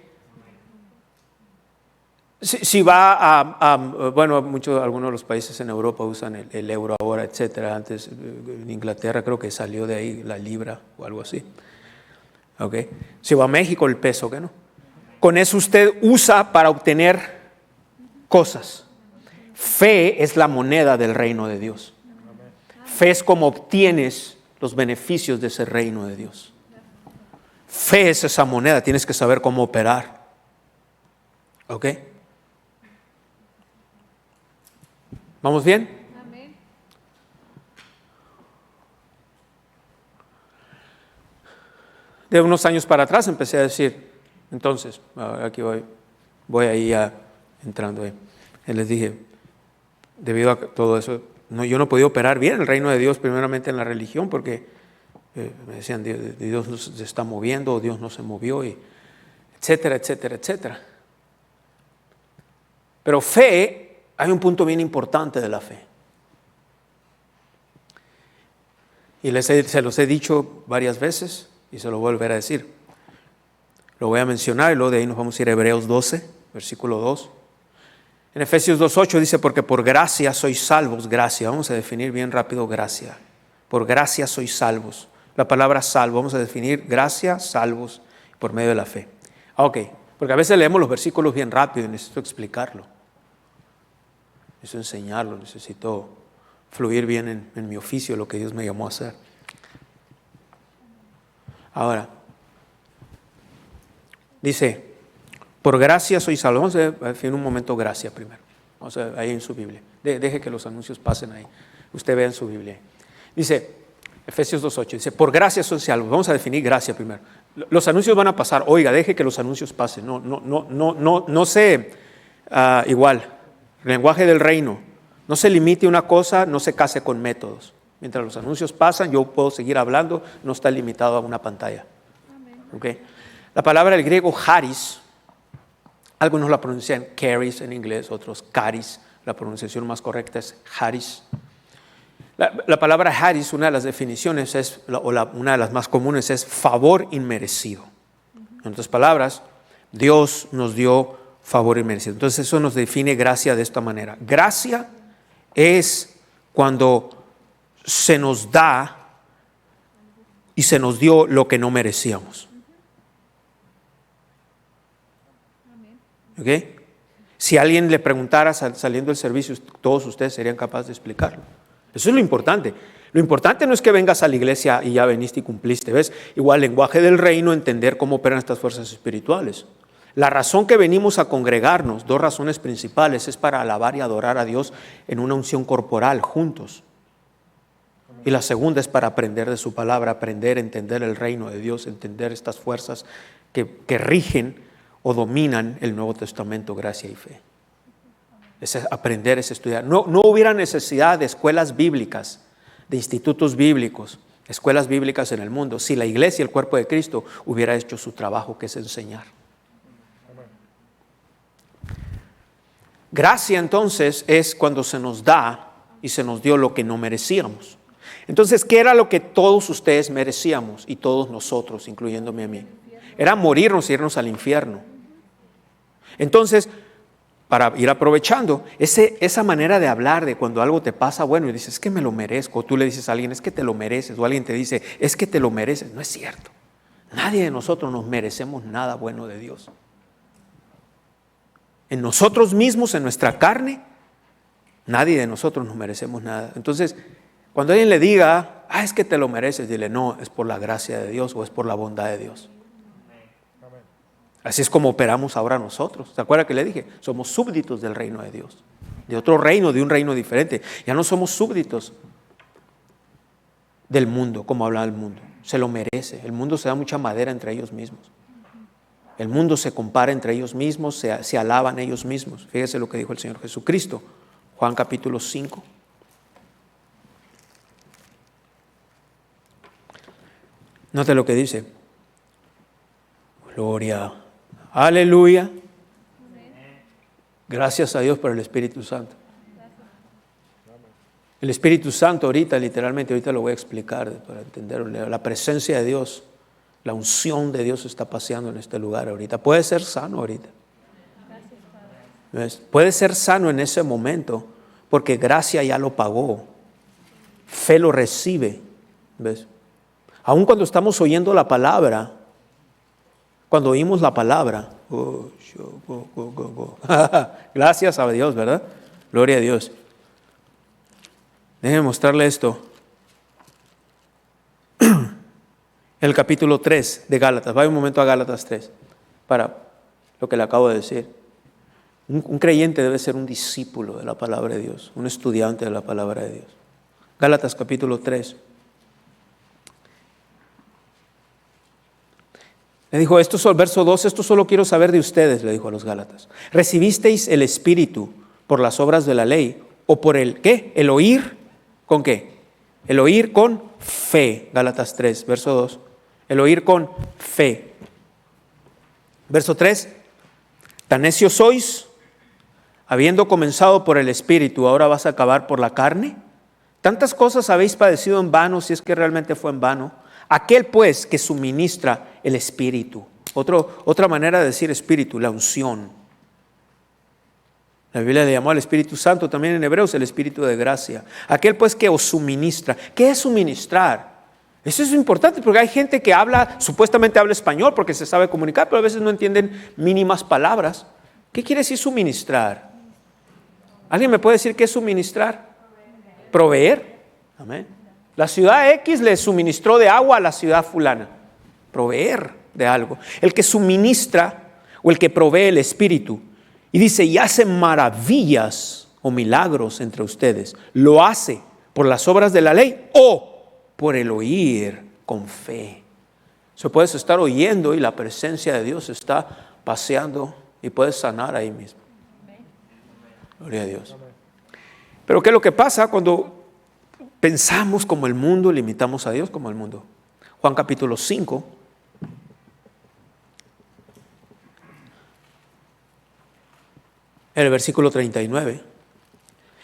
Si va bueno, algunos de los países en Europa usan el euro ahora, etcétera. Antes en Inglaterra creo que salió de ahí la libra o algo así. Okay. Si va a México, el peso, ¿qué no? Con eso usted usa para obtener cosas. Fe es la moneda del reino de Dios. Fe es como obtienes los beneficios de ese reino de Dios. Fe es esa moneda, tienes que saber cómo operar. ¿Ok? ¿Vamos bien? Amén. De unos años para atrás empecé a decir, entonces, aquí voy ahí entrando ahí. Y les dije, debido a todo eso, yo no he podido operar bien el reino de Dios, primeramente en la religión, porque me decían, Dios no se está moviendo, o Dios no se movió, y etcétera, etcétera, etcétera. Pero fe, hay un punto bien importante de la fe. Y se los he dicho varias veces, y se lo voy a volver a decir. Lo voy a mencionar, y luego de ahí nos vamos a ir a Hebreos 12, versículo 2. En Efesios 2:8 dice, porque por gracia sois salvos. Gracia, vamos a definir bien rápido gracia. Por gracia sois salvos. La palabra salvo, vamos a definir gracia, salvos, por medio de la fe. Ok, porque a veces leemos los versículos bien rápido y necesito explicarlo. Necesito enseñarlo, necesito fluir bien en mi oficio, lo que Dios me llamó a hacer. Ahora, dice, por gracia sois salvos. Vamos a definir un momento gracia primero. Vamos a ver ahí en su Biblia. Deje que los anuncios pasen ahí. Usted vea en su Biblia. Dice, Efesios 2:8, dice, por gracia sois salvos. Vamos a definir gracia primero. Los anuncios van a pasar. Oiga, deje que los anuncios pasen. No sé, igual, el lenguaje del reino. No se limite a una cosa, no se case con métodos. Mientras los anuncios pasan, yo puedo seguir hablando, no está limitado a una pantalla. Okay. La palabra del griego charis, algunos la pronuncian charis en inglés, otros charis. La pronunciación más correcta es charis. La palabra charis, una de las definiciones es, una de las más comunes es favor inmerecido. En otras palabras, Dios nos dio favor inmerecido. Entonces eso nos define gracia de esta manera. Gracia es cuando se nos da y se nos dio lo que no merecíamos. ¿Ok? Si alguien le preguntara saliendo del servicio, todos ustedes serían capaces de explicarlo. Eso es lo importante. Lo importante no es que vengas a la iglesia y ya veniste y cumpliste. ¿Ves? Igual, lenguaje del reino, entender cómo operan estas fuerzas espirituales. La razón que venimos a congregarnos, dos razones principales, es para alabar y adorar a Dios en una unción corporal, juntos. Y la segunda es para aprender de su palabra, aprender a entender el reino de Dios, entender estas fuerzas que rigen o dominan el Nuevo Testamento, gracia y fe. Es aprender, es estudiar. No hubiera necesidad de escuelas bíblicas, de institutos bíblicos, escuelas bíblicas en el mundo, si la iglesia y el cuerpo de Cristo hubiera hecho su trabajo, que es enseñar. Gracia entonces es cuando se nos da y se nos dio lo que no merecíamos. Entonces, ¿qué era lo que todos ustedes merecíamos y todos nosotros, incluyéndome a mí? Era morirnos e irnos al infierno. Entonces, para ir aprovechando, esa manera de hablar de cuando algo te pasa bueno y dices, es que me lo merezco, o tú le dices a alguien, es que te lo mereces, o alguien te dice, es que te lo mereces, no es cierto. Nadie de nosotros nos merecemos nada bueno de Dios. En nosotros mismos, en nuestra carne, nadie de nosotros nos merecemos nada. Entonces, cuando alguien le diga, es que te lo mereces, dile, no, es por la gracia de Dios o es por la bondad de Dios. Así es como operamos ahora nosotros. ¿Se acuerda que le dije? Somos súbditos del reino de Dios. De otro reino, de un reino diferente. Ya no somos súbditos del mundo, como habla el mundo. Se lo merece. El mundo se da mucha madera entre ellos mismos. El mundo se compara entre ellos mismos, se alaban ellos mismos. Fíjese lo que dijo el Señor Jesucristo. Juan capítulo 5. Note lo que dice. Gloria. Aleluya. Gracias a Dios por el Espíritu Santo. El Espíritu Santo ahorita lo voy a explicar para entenderlo. La presencia de Dios, la unción de Dios está paseando en este lugar ahorita. Puede ser sano ahorita. ¿Ves? Puede ser sano en ese momento porque gracia ya lo pagó. Fe lo recibe. ¿Ves? Aun cuando estamos oyendo la palabra, cuando oímos la palabra, gracias a Dios, ¿verdad? Gloria a Dios. Déjenme mostrarle esto. El capítulo 3 de Gálatas. Vaya un momento a Gálatas 3 para lo que le acabo de decir. Un creyente debe ser un discípulo de la palabra de Dios, un estudiante de la palabra de Dios. Gálatas capítulo 3. Le dijo, verso 2, esto solo quiero saber de ustedes, le dijo a los Gálatas. ¿Recibisteis el Espíritu por las obras de la ley o por el qué? ¿El oír? ¿Con qué? El oír con fe. Gálatas 3, verso 2. El oír con fe. Verso 3. Tan necios sois, habiendo comenzado por el Espíritu, ahora vas a acabar por la carne. Tantas cosas habéis padecido en vano, si es que realmente fue en vano. Aquel pues que suministra el Espíritu. Otra manera de decir Espíritu, la unción. La Biblia le llamó al Espíritu Santo también en Hebreos el Espíritu de gracia. Aquel pues que os suministra. ¿Qué es suministrar? Eso es importante porque hay gente que supuestamente habla español porque se sabe comunicar, pero a veces no entienden mínimas palabras. ¿Qué quiere decir suministrar? ¿Alguien me puede decir qué es suministrar? Proveer. Amén. La ciudad X le suministró de agua a la ciudad fulana. Proveer de algo. El que suministra o el que provee el Espíritu. Y dice, y hace maravillas o milagros entre ustedes. ¿Lo hace por las obras de la ley o por el oír con fe? Se puedes estar oyendo y la presencia de Dios está paseando y puedes sanar ahí mismo. Gloria a Dios. Pero ¿qué es lo que pasa cuando pensamos como el mundo, limitamos a Dios como el mundo? Juan capítulo 5. El versículo 39.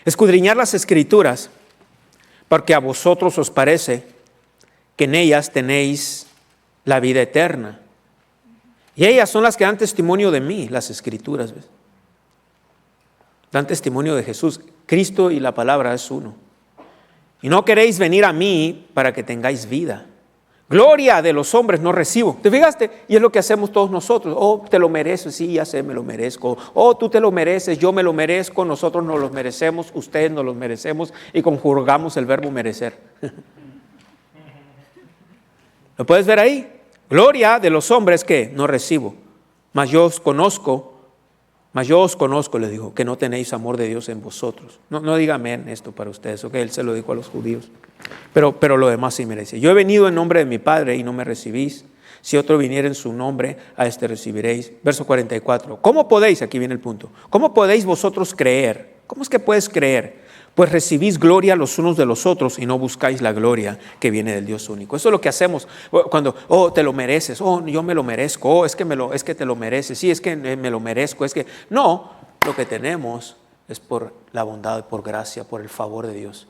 Escudriñar las Escrituras, porque a vosotros os parece que en ellas tenéis la vida eterna. Y ellas son las que dan testimonio de mí, las Escrituras. ¿Ves? Dan testimonio de Jesús. Cristo y la palabra es uno. Y no queréis venir a mí para que tengáis vida. Gloria de los hombres no recibo. ¿Te fijaste? Y es lo que hacemos todos nosotros. Oh, te lo mereces. Sí, ya sé, me lo merezco. Oh, tú te lo mereces, yo me lo merezco. Nosotros nos lo merecemos, ustedes nos lo merecemos. Y conjugamos el verbo merecer. ¿Lo puedes ver ahí? Gloria de los hombres que no recibo. Mas yo os conozco, les dijo, que no tenéis amor de Dios en vosotros. No diga amén esto para ustedes, ok, él se lo dijo a los judíos. Pero lo demás sí merece. Yo he venido en nombre de mi Padre y no me recibís. Si otro viniera en su nombre, a este recibiréis. Verso 44. ¿Cómo podéis? Aquí viene el punto. ¿Cómo podéis vosotros creer? ¿Cómo es que puedes creer? Pues recibís gloria los unos de los otros y no buscáis la gloria que viene del Dios único. Eso es lo que hacemos cuando, te lo mereces, yo me lo merezco, es que te lo mereces, sí, es que me lo merezco, es que no, lo que tenemos es por la bondad, por gracia, por el favor de Dios.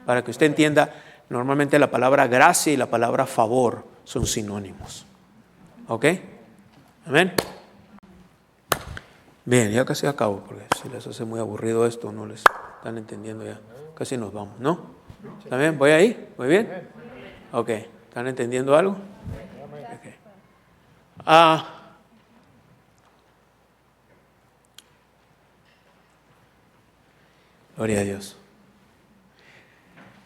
Para que usted entienda, normalmente la palabra gracia y la palabra favor son sinónimos. ¿Ok? Amén. Bien, ya casi acabo, porque si les hace muy aburrido esto, no les están entendiendo ya. Casi nos vamos, ¿no? ¿También? ¿Voy ahí? ¿Muy bien? Ok, ¿están entendiendo algo? Okay. Gloria a Dios.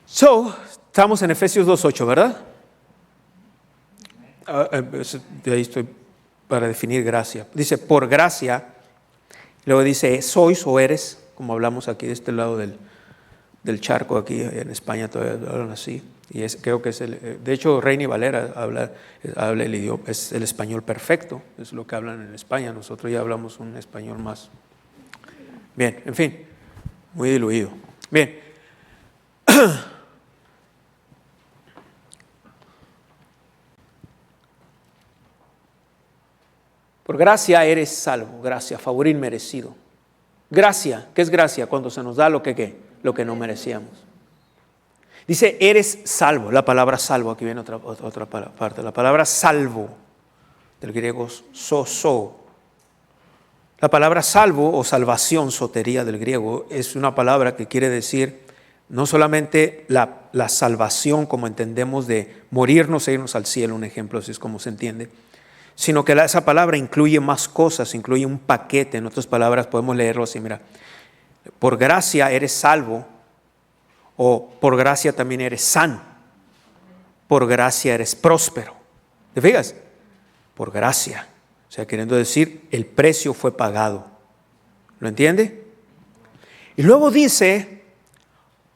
Estamos en Efesios 2:8, ¿verdad? De ahí estoy para definir gracia. Dice, por gracia. Luego dice, sois o eres, como hablamos aquí de este lado del charco, aquí en España todavía hablan así. Y creo que es de hecho, Reina y Valera habla el idioma, es el español perfecto, es lo que hablan en España. Nosotros ya hablamos un español más. Bien, en fin, muy diluido. Bien. Por gracia eres salvo, gracia, favor inmerecido. Gracia, ¿qué es gracia? Cuando se nos da lo que no merecíamos. Dice, eres salvo, la palabra salvo, aquí viene otra parte, la palabra salvo, del griego soso. La palabra salvo o salvación, sotería del griego, es una palabra que quiere decir no solamente la salvación como entendemos de morirnos e irnos al cielo, un ejemplo, así es como se entiende, sino que esa palabra incluye más cosas, incluye un paquete. En otras palabras podemos leerlo así, mira, por gracia eres salvo, o por gracia también eres sano, por gracia eres próspero. ¿Te fijas? Por gracia. O sea, queriendo decir, el precio fue pagado. ¿Lo entiende? Y luego dice,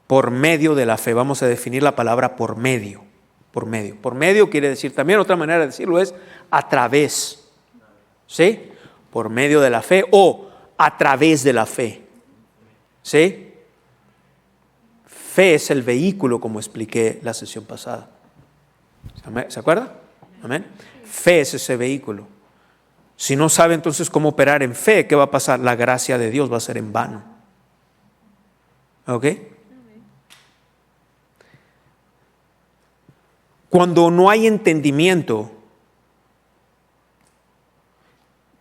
por medio de la fe. Vamos a definir la palabra por medio. Por medio. Por medio quiere decir, también otra manera de decirlo es a través. ¿Sí? Por medio de la fe o a través de la fe. ¿Sí? Fe es el vehículo, como expliqué la sesión pasada. ¿Se acuerda? Amén. Fe es ese vehículo. Si no sabe entonces cómo operar en fe, ¿qué va a pasar? La gracia de Dios va a ser en vano. ¿Ok? Cuando no hay entendimiento,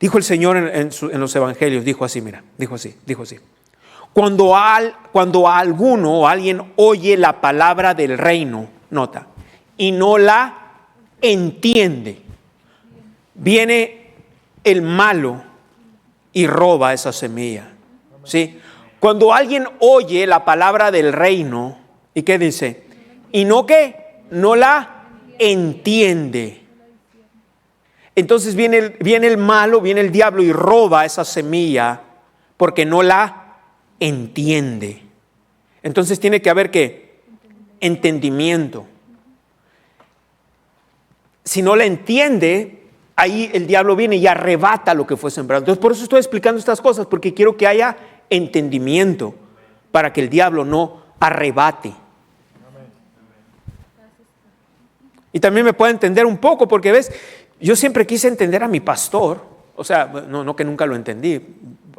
dijo el Señor en los evangelios, dijo así, mira, dijo así. Cuando alguno o alguien oye la palabra del reino, nota, y no la entiende, viene el malo y roba esa semilla. ¿Sí? Cuando alguien oye la palabra del reino, ¿y qué dice? Y no que no la entiende. Entonces viene el malo, viene el diablo y roba esa semilla porque no la entiende. Entonces tiene que haber ¿qué? Entendimiento. Si no la entiende, ahí el diablo viene y arrebata lo que fue sembrado. Entonces por eso estoy explicando estas cosas, porque quiero que haya entendimiento para que el diablo no arrebate. Y también me puede entender un poco, porque ves, yo siempre quise entender a mi pastor, o sea, no que nunca lo entendí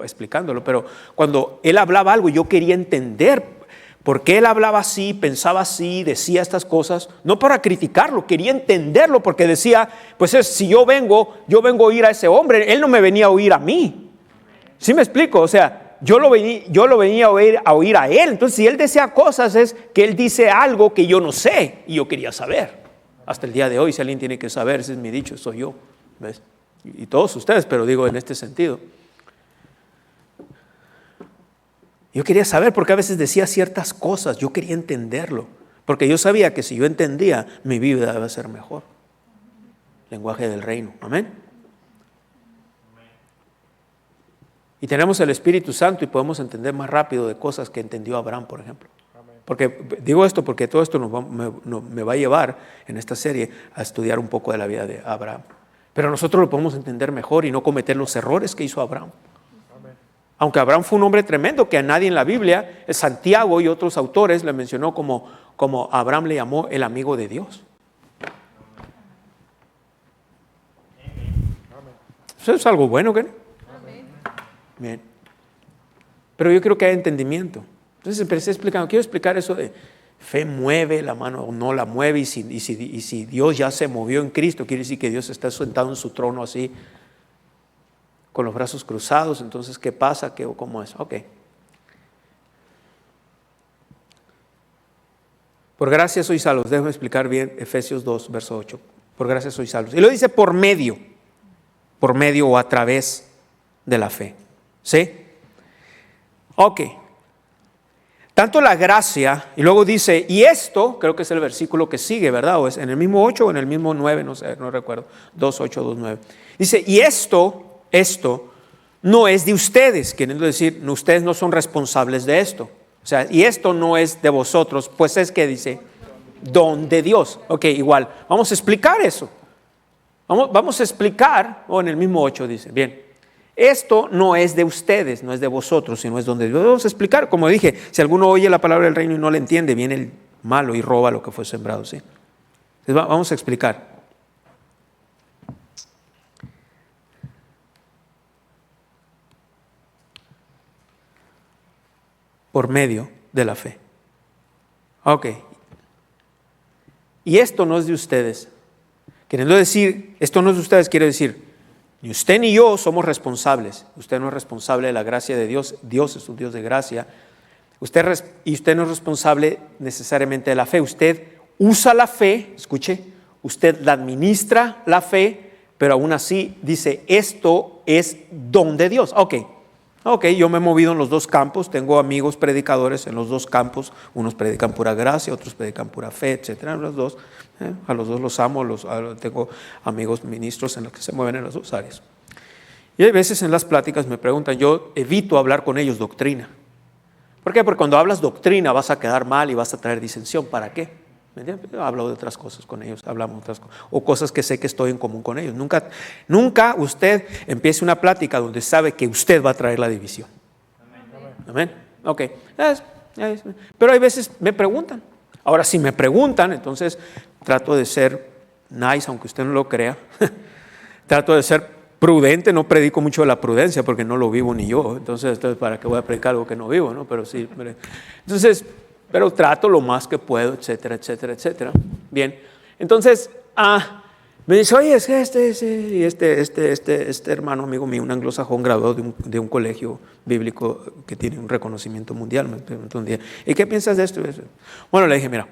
explicándolo, pero cuando él hablaba algo yo quería entender por qué él hablaba así, pensaba así, decía estas cosas, no para criticarlo, quería entenderlo, porque decía, pues si yo vengo a oír a ese hombre, él no me venía a oír a mí. ¿Sí me explico? O sea, yo lo venía a oír a él. Entonces, si él desea cosas, es que él dice algo que yo no sé y yo quería saber. Hasta el día de hoy, si alguien tiene que saber, ese es mi dicho, soy yo. ¿Ves? Y todos ustedes, pero digo en este sentido. Yo quería saber porque a veces decía ciertas cosas, yo quería entenderlo. Porque yo sabía que si yo entendía, mi vida iba a ser mejor. Lenguaje del reino. Amén. Y tenemos el Espíritu Santo y podemos entender más rápido de cosas que entendió Abraham, por ejemplo. Porque digo esto porque todo esto me va a llevar en esta serie a estudiar un poco de la vida de Abraham. Pero nosotros lo podemos entender mejor y no cometer los errores que hizo Abraham. Aunque Abraham fue un hombre tremendo que a nadie en la Biblia, Santiago y otros autores le mencionó como Abraham le llamó el amigo de Dios. Eso es algo bueno, ¿qué? Bien. Pero yo creo que hay entendimiento. Entonces empecé explicando, quiero explicar eso de fe mueve la mano o no la mueve, y si Dios ya se movió en Cristo, quiere decir que Dios está sentado en su trono así, con los brazos cruzados. Entonces, ¿qué pasa? ¿Cómo es? Ok. Por gracia sois salvos. Déjame explicar bien Efesios 2, verso 8. Por gracia sois salvos. Y lo dice por medio o a través de la fe. ¿Sí? Ok. Tanto la gracia, y luego dice, y esto, creo que es el versículo que sigue, ¿verdad? O es en el mismo 8 o en el mismo 9, no sé, no recuerdo. 2, 8, 2, 9. Dice, y esto no es de ustedes, queriendo decir, ustedes no son responsables de esto. O sea, y esto no es de vosotros, pues es que dice, don de Dios. Ok, igual, vamos a explicar eso. Vamos a explicar, o en el mismo 8 dice, bien. Esto no es de ustedes, no es de vosotros, sino es donde Dios. Vamos a explicar, como dije, si alguno oye la palabra del reino y no la entiende, viene el malo y roba lo que fue sembrado, ¿sí? Entonces vamos a explicar. Por medio de la fe. Ok. Y esto no es de ustedes. Queriendo decir, esto no es de ustedes, quiere decir, Ni usted ni yo somos responsables. Usted no es responsable de la gracia de Dios. Dios es un Dios de gracia. Usted no es responsable necesariamente de la fe. Usted usa la fe, escuche, usted la administra la fe, pero aún así dice, esto es don de Dios. Ok, yo me he movido en los dos campos, tengo amigos predicadores en los dos campos, unos predican pura gracia, otros predican pura fe, etcétera, los dos, a los dos los amo, tengo amigos ministros en los que se mueven en las dos áreas. Y hay veces en las pláticas me preguntan, yo evito hablar con ellos doctrina. ¿Por qué? Porque cuando hablas doctrina vas a quedar mal y vas a traer disensión. ¿Para qué? ¿Me entiendes? Hablo de otras cosas con ellos, hablamos de otras cosas, o cosas que sé que estoy en común con ellos. Nunca usted empiece una plática donde sabe que usted va a traer la división. Amén. Ok. Pero hay veces me preguntan. Ahora, si me preguntan, entonces trato de ser nice, aunque usted no lo crea. Trato de ser prudente, no predico mucho de la prudencia porque no lo vivo ni yo. Entonces ¿para qué voy a predicar algo que no vivo? ¿No? Pero sí. Pero trato lo más que puedo, etcétera, etcétera, etcétera. Bien, entonces me dice, oye, es que este hermano amigo mío, un anglosajón graduado de un colegio bíblico que tiene un reconocimiento mundial, me preguntó un día, ¿y qué piensas de esto? Bueno, le dije, mira,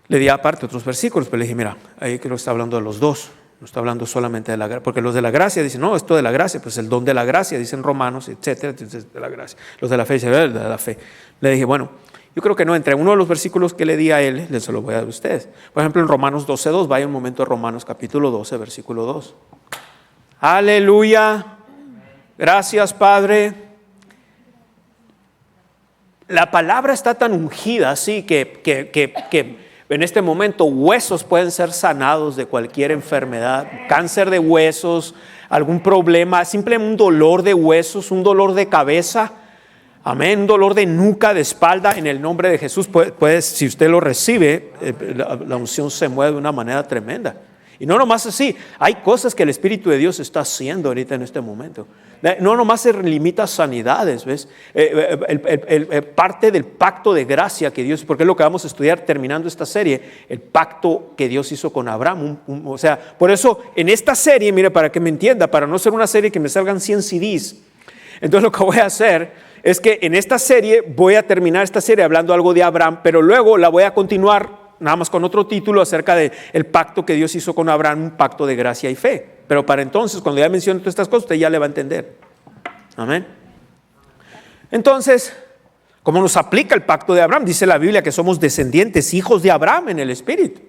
le di aparte otros versículos, pero le dije, mira, ahí creo que está hablando de los dos, no está hablando solamente de la gracia, porque los de la gracia dicen, no, esto de la gracia, pues el don de la gracia, dicen Romanos, etcétera, entonces de la gracia. Los de la fe dicen, de la fe. Le dije, bueno, yo creo que no, entre uno de los versículos que le di a él, se lo voy a dar a ustedes. Por ejemplo, en Romanos 12:2, vaya un momento a Romanos capítulo 12, versículo 2. Aleluya. Gracias, Padre. La palabra está tan ungida así que en este momento huesos pueden ser sanados de cualquier enfermedad, cáncer de huesos, algún problema, simplemente un dolor de huesos, un dolor de cabeza. Amén, un dolor de nuca, de espalda, en el nombre de Jesús. Si usted lo recibe, la unción se mueve de una manera tremenda. Y no nomás así, hay cosas que el Espíritu de Dios está haciendo ahorita en este momento. No nomás se limita a sanidades, ¿ves? Parte del pacto de gracia que Dios, porque es lo que vamos a estudiar terminando esta serie, el pacto que Dios hizo con Abraham. O sea, por eso en esta serie, mire, para que me entienda, para no ser una serie que me salgan 100 CDs, entonces lo que voy a hacer es que en esta serie voy a terminar esta serie hablando algo de Abraham, pero luego la voy a continuar nada más con otro título acerca del pacto que Dios hizo con Abraham, un pacto de gracia y fe. Pero para entonces, cuando ya menciono todas estas cosas, usted ya le va a entender. Amén. Entonces, ¿cómo nos aplica el pacto de Abraham? Dice la Biblia que somos descendientes, hijos de Abraham en el Espíritu.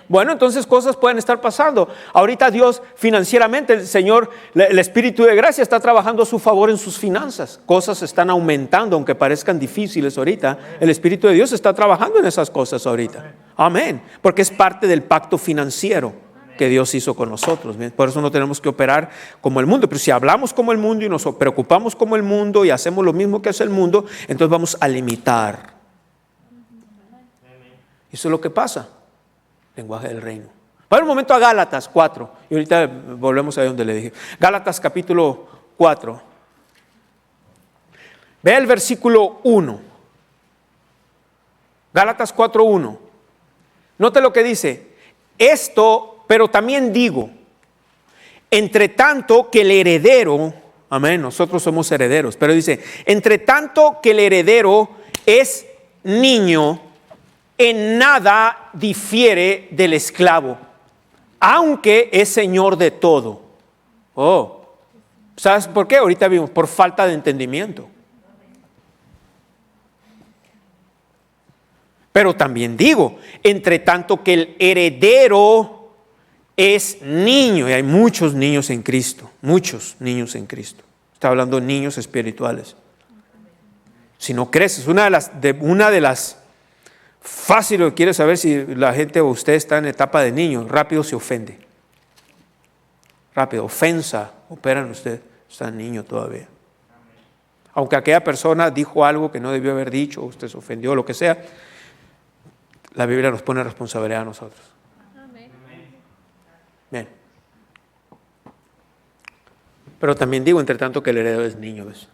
Bueno, entonces cosas pueden estar pasando. Ahorita Dios financieramente, el Señor, el Espíritu de gracia está trabajando a su favor en sus finanzas. Cosas están aumentando, aunque parezcan difíciles ahorita. El Espíritu de Dios está trabajando en esas cosas ahorita. Amén. Porque es parte del pacto financiero que Dios hizo con nosotros. Por eso no tenemos que operar como el mundo. Pero si hablamos como el mundo y nos preocupamos como el mundo y hacemos lo mismo que hace el mundo, entonces vamos a limitar. Eso es lo que pasa. Lenguaje del reino. Para un momento a Gálatas 4. Y ahorita volvemos a donde le dije. Gálatas capítulo 4. Ve el versículo 1. Gálatas 4:1. Note lo que dice. Esto, pero también digo, entre tanto que el heredero, amén, nosotros somos herederos, pero dice, entre tanto que el heredero es niño, en nada difiere del esclavo, aunque es señor de todo. ¿Sabes por qué? Ahorita vimos, por falta de entendimiento. Pero también digo, entre tanto que el heredero es niño, y hay muchos niños en Cristo, muchos niños en Cristo. Está hablando de niños espirituales. Si no creces, una de las fácil, lo quiere saber si la gente o usted está en etapa de niño, rápido se ofende. Rápido, ofensa opera en usted, está niño todavía. Aunque aquella persona dijo algo que no debió haber dicho, usted se ofendió, lo que sea, la Biblia nos pone responsabilidad a nosotros. Bien. Pero también digo, entre tanto que el heredero es niño, ¿ves?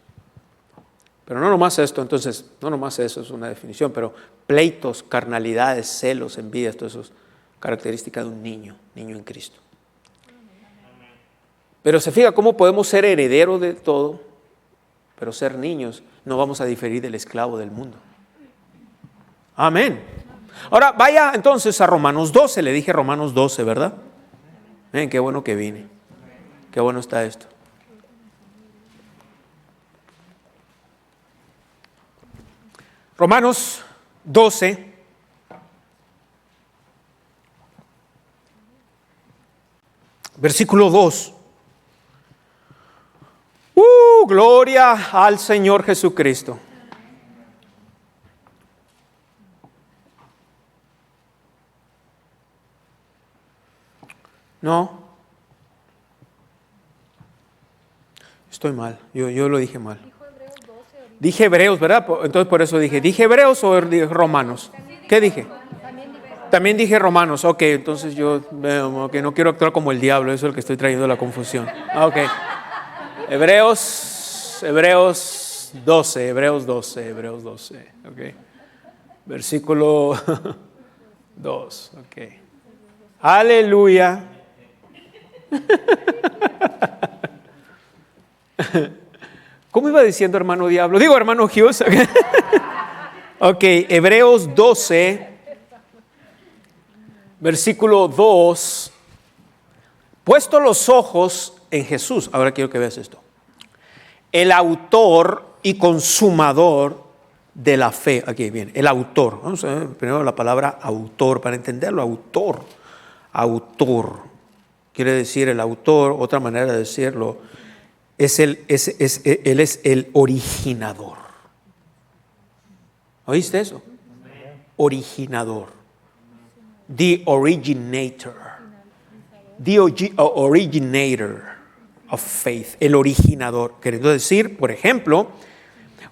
Pero no nomás esto, entonces, no nomás eso es una definición, pero pleitos, carnalidades, celos, envidias, todo eso es característica de un niño en Cristo. Pero se fija cómo podemos ser herederos de todo, pero ser niños no vamos a diferir del esclavo del mundo. Amén. Ahora vaya entonces a Romanos 12, le dije Romanos 12, ¿verdad? Miren, qué bueno que vine. Qué bueno está esto. Romanos 12. Versículo 2. Gloria al Señor Jesucristo. No. Estoy mal. Yo lo dije mal. Dije Hebreos, ¿verdad? Entonces por eso dije Hebreos o dije Romanos. ¿Qué dije? También dije Romanos. Ok, entonces yo okay, no quiero actuar como el diablo. Eso es el que estoy trayendo la confusión. Ok. Hebreos 12. Ok. Versículo 2. Ok. Aleluya. ¿Cómo iba diciendo hermano diablo? Digo hermano Hughes. Ok, Hebreos 12, versículo 2. Puesto los ojos en Jesús. Ahora quiero que veas esto. El autor y consumador de la fe. Aquí viene, el autor. Vamos a ver primero la palabra autor para entenderlo. Autor. Quiere decir el autor, otra manera de decirlo, él es el originador. ¿Oíste eso? Originador. The originator. The originator of faith. El originador. Queriendo decir, por ejemplo,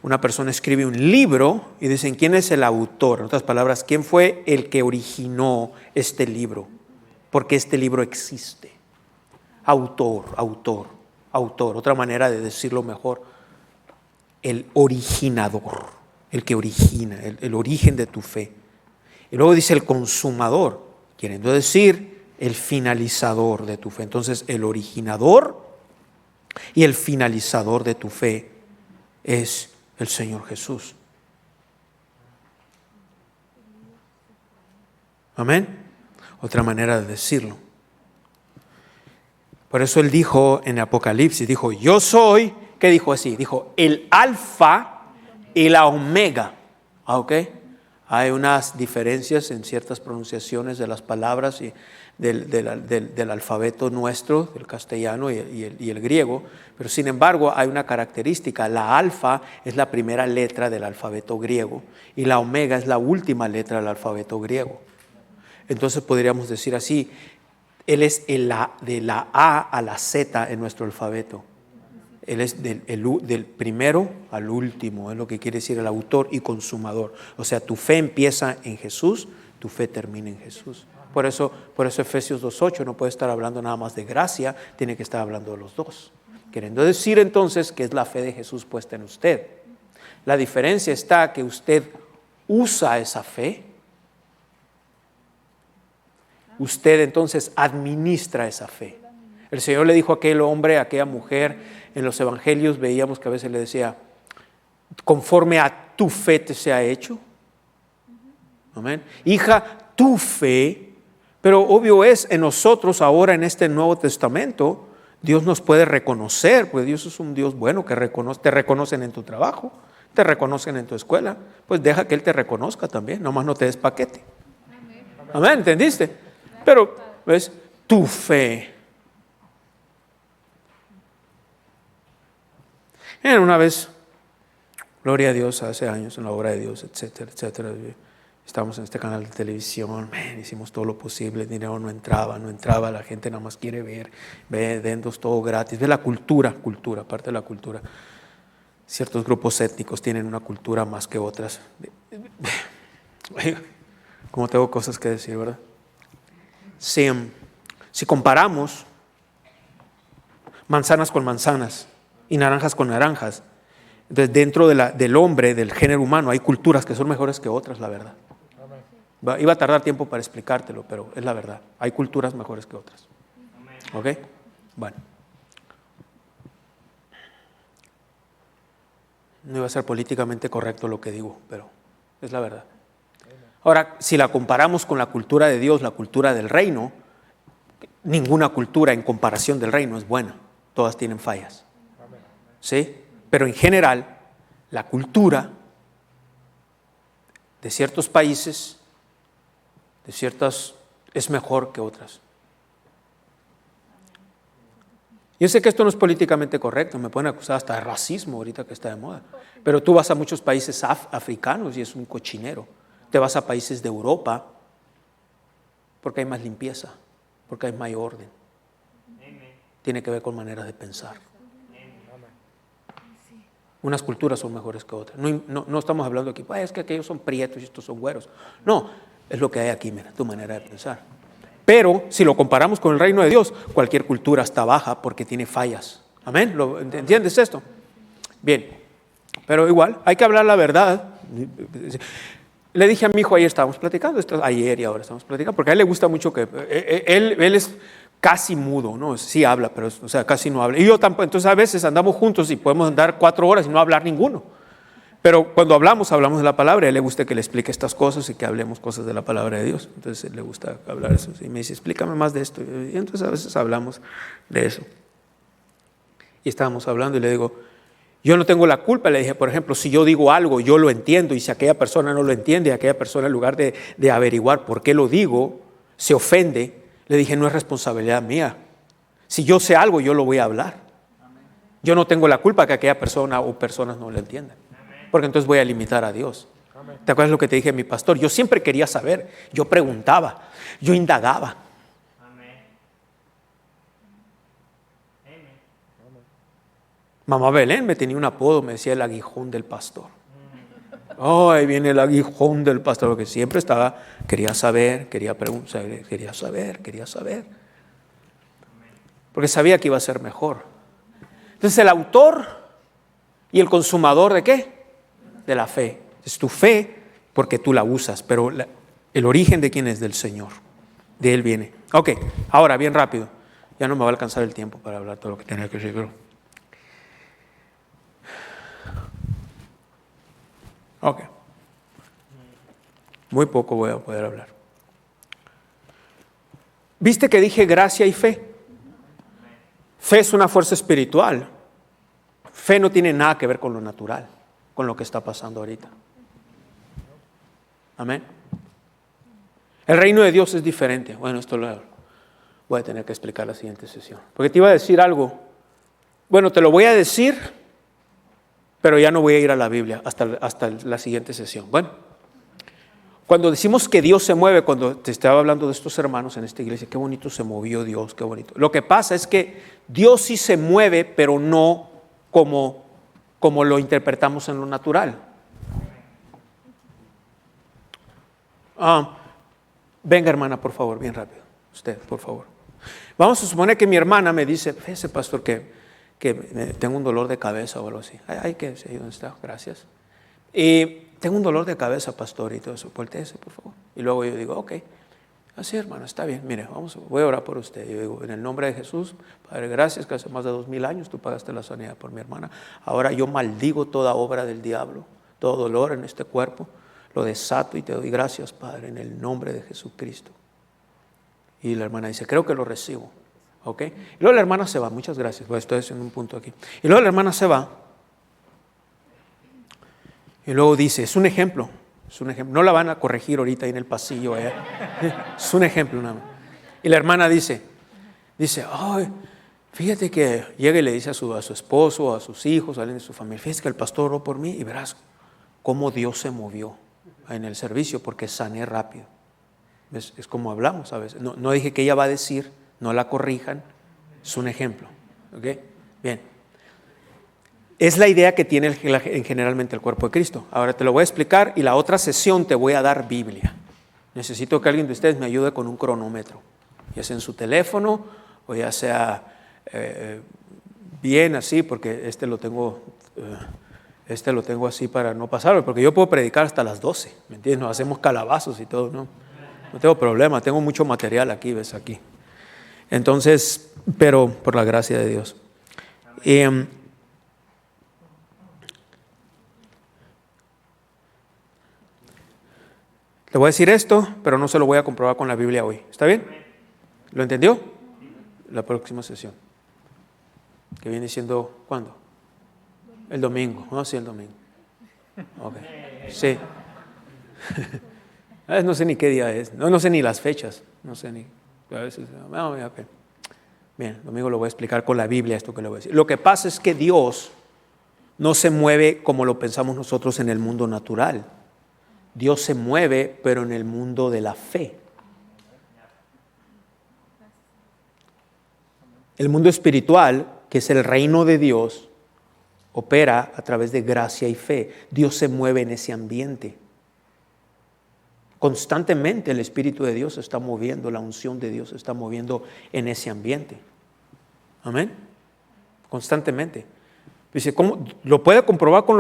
una persona escribe un libro y dicen, ¿quién es el autor? En otras palabras, ¿quién fue el que originó este libro? Porque este libro existe. Autor. Otra manera de decirlo mejor, el originador, el que origina, el origen de tu fe. Y luego dice el consumador, queriendo decir el finalizador de tu fe. Entonces el originador y el finalizador de tu fe es el Señor Jesús. Amén. Otra manera de decirlo. Por eso él dijo en Apocalipsis, dijo, yo soy, ¿qué dijo así? Dijo, el alfa y la omega. ¿Ok? Hay unas diferencias en ciertas pronunciaciones de las palabras y del alfabeto nuestro, del castellano y el griego, pero sin embargo hay una característica. La alfa es la primera letra del alfabeto griego y la omega es la última letra del alfabeto griego. Entonces podríamos decir así, él es de la A a la Z en nuestro alfabeto. Él es del primero al último, es lo que quiere decir el autor y consumador. O sea, tu fe empieza en Jesús, tu fe termina en Jesús. Por eso Efesios 2:8 no puede estar hablando nada más de gracia, tiene que estar hablando de los dos. Queriendo decir entonces que es la fe de Jesús puesta en usted. La diferencia está que usted usa esa fe. Usted entonces administra esa fe. El Señor le dijo a aquel hombre, a aquella mujer, en los evangelios veíamos que a veces le decía, conforme a tu fe te sea hecho. Amén. Hija, tu fe, pero obvio es en nosotros ahora en este Nuevo Testamento, Dios nos puede reconocer, porque Dios es un Dios bueno que te reconocen en tu trabajo, te reconocen en tu escuela, pues deja que Él te reconozca también, nomás no te des paquete. Amén, ¿entendiste? Pero, ¿ves? Tu fe. Una vez, gloria a Dios, hace años en la obra de Dios, etcétera, etcétera. Estábamos en este canal de televisión, hicimos todo lo posible, el dinero no entraba, la gente nada más quiere ver, vendos todo gratis. Ve la cultura, parte de la cultura. Ciertos grupos étnicos tienen una cultura más que otras. Como tengo cosas que decir, ¿verdad? Si comparamos manzanas con manzanas y naranjas con naranjas, entonces dentro del hombre, del género humano, hay culturas que son mejores que otras, la verdad. Iba a tardar tiempo para explicártelo, pero es la verdad. Hay culturas mejores que otras. ¿Ok? Bueno. No iba a ser políticamente correcto lo que digo, pero es la verdad. Ahora, si la comparamos con la cultura de Dios, la cultura del reino, ninguna cultura en comparación del reino es buena. Todas tienen fallas. ¿Sí? Pero en general, la cultura de ciertos países, es mejor que otras. Yo sé que esto no es políticamente correcto, me pueden acusar hasta de racismo ahorita que está de moda, pero tú vas a muchos países africanos y es un cochinero. Te vas a países de Europa porque hay más limpieza, porque hay mayor orden. Tiene que ver con maneras de pensar. Unas culturas son mejores que otras. No estamos hablando aquí, es que aquellos son prietos y estos son güeros. No, es lo que hay aquí, mira, tu manera de pensar. Pero si lo comparamos con el reino de Dios, cualquier cultura está baja porque tiene fallas. Amén, ¿entiendes esto? Bien, pero igual, hay que hablar la verdad. Le dije a mi hijo, ayer estábamos platicando, ayer y ahora estamos platicando, porque a él le gusta mucho que, él es casi mudo, ¿no? Sí habla, pero casi no habla. Y yo tampoco, entonces a veces andamos juntos y podemos andar 4 horas y no hablar ninguno. Pero cuando hablamos de la palabra, a él le gusta que le explique estas cosas y que hablemos cosas de la palabra de Dios. Entonces le gusta hablar eso. Y me dice, explícame más de esto. Y entonces a veces hablamos de eso. Y estábamos hablando y le digo, yo no tengo la culpa. Le dije, por ejemplo, si yo digo algo, yo lo entiendo. Y si aquella persona no lo entiende, y aquella persona en lugar de averiguar por qué lo digo, se ofende, le dije, no es responsabilidad mía. Si yo sé algo, yo lo voy a hablar. Yo no tengo la culpa que aquella persona o personas no lo entiendan. Porque entonces voy a limitar a Dios. ¿Te acuerdas lo que te dije a mi pastor? Yo siempre quería saber, yo preguntaba, yo indagaba. Mamá Belén me tenía un apodo, me decía el aguijón del pastor. Oh, ahí viene el aguijón del pastor, porque siempre quería saber, quería preguntar, quería saber. Porque sabía que iba a ser mejor. Entonces el autor y el consumador ¿de qué? De la fe. Es tu fe porque tú la usas, pero el origen de quién es, del Señor. De Él viene. Ok, ahora bien rápido. Ya no me va a alcanzar el tiempo para hablar todo lo que tenía que decir. Ok. Muy poco voy a poder hablar. ¿Viste que dije gracia y fe? Fe es una fuerza espiritual. Fe no tiene nada que ver con lo natural, con lo que está pasando ahorita. Amén. El reino de Dios es diferente. Bueno, esto lo voy a tener que explicar la siguiente sesión. Porque te iba a decir algo. Bueno, te lo voy a decir, pero ya no voy a ir a la Biblia hasta la siguiente sesión. Bueno, cuando decimos que Dios se mueve, cuando te estaba hablando de estos hermanos en esta iglesia, qué bonito se movió Dios, qué bonito. Lo que pasa es que Dios sí se mueve, pero no como lo interpretamos en lo natural. Venga, hermana, por favor, bien rápido. Usted, por favor. Vamos a suponer que mi hermana me dice, ese pastor que tengo un dolor de cabeza o algo así. Ay, que sé dónde está, gracias. Y tengo un dolor de cabeza, pastor, y todo eso. Voltéese, por favor. Y luego yo digo, ok, así, hermano, está bien. Mire, voy a orar por usted. Yo digo, en el nombre de Jesús, Padre, gracias que hace más de 2000 años tú pagaste la sanidad por mi hermana. Ahora yo maldigo toda obra del diablo, todo dolor en este cuerpo. Lo desato y te doy gracias, Padre, en el nombre de Jesucristo. Y la hermana dice, creo que lo recibo. ¿Ok? Y luego la hermana se va, muchas gracias. Pues estoy haciendo un punto aquí. Y luego la hermana se va. Y luego dice, es un ejemplo. No la van a corregir ahorita ahí en el pasillo. Es un ejemplo nada más. Y la hermana dice, ay, fíjate que llega y le dice a su esposo, a sus hijos, a alguien de su familia, fíjate que el pastor oró por mí y verás cómo Dios se movió en el servicio porque sané rápido. Es como hablamos a veces. No dije que ella va a decir, no la corrijan, es un ejemplo. ¿Ok? Bien. Es la idea que tiene generalmente el cuerpo de Cristo. Ahora te lo voy a explicar y la otra sesión te voy a dar Biblia. Necesito que alguien de ustedes me ayude con un cronómetro, ya sea en su teléfono o ya sea bien así, porque lo tengo así para no pasarlo, porque yo puedo predicar hasta las 12, ¿me entiendes? Nos hacemos calabazos y todo, no tengo problema, tengo mucho material aquí, ves aquí. Entonces, pero por la gracia de Dios. Te voy a decir esto, pero no se lo voy a comprobar con la Biblia hoy. ¿Está bien? ¿Lo entendió? La próxima sesión. Que viene siendo, ¿cuándo? El domingo. No, sí, el domingo. Ok. Sí. No sé ni qué día es. No sé ni las fechas. No sé ni. A veces. Okay. Bien, el domingo lo voy a explicar con la Biblia esto que le voy a decir. Lo que pasa es que Dios no se mueve como lo pensamos nosotros en el mundo natural. Dios se mueve, pero en el mundo de la fe. El mundo espiritual, que es el reino de Dios, opera a través de gracia y fe. Dios se mueve en ese ambiente. Constantemente el Espíritu de Dios se está moviendo, la unción de Dios se está moviendo en ese ambiente. Amén. Constantemente. Dice, ¿cómo? ¿Lo puede comprobar con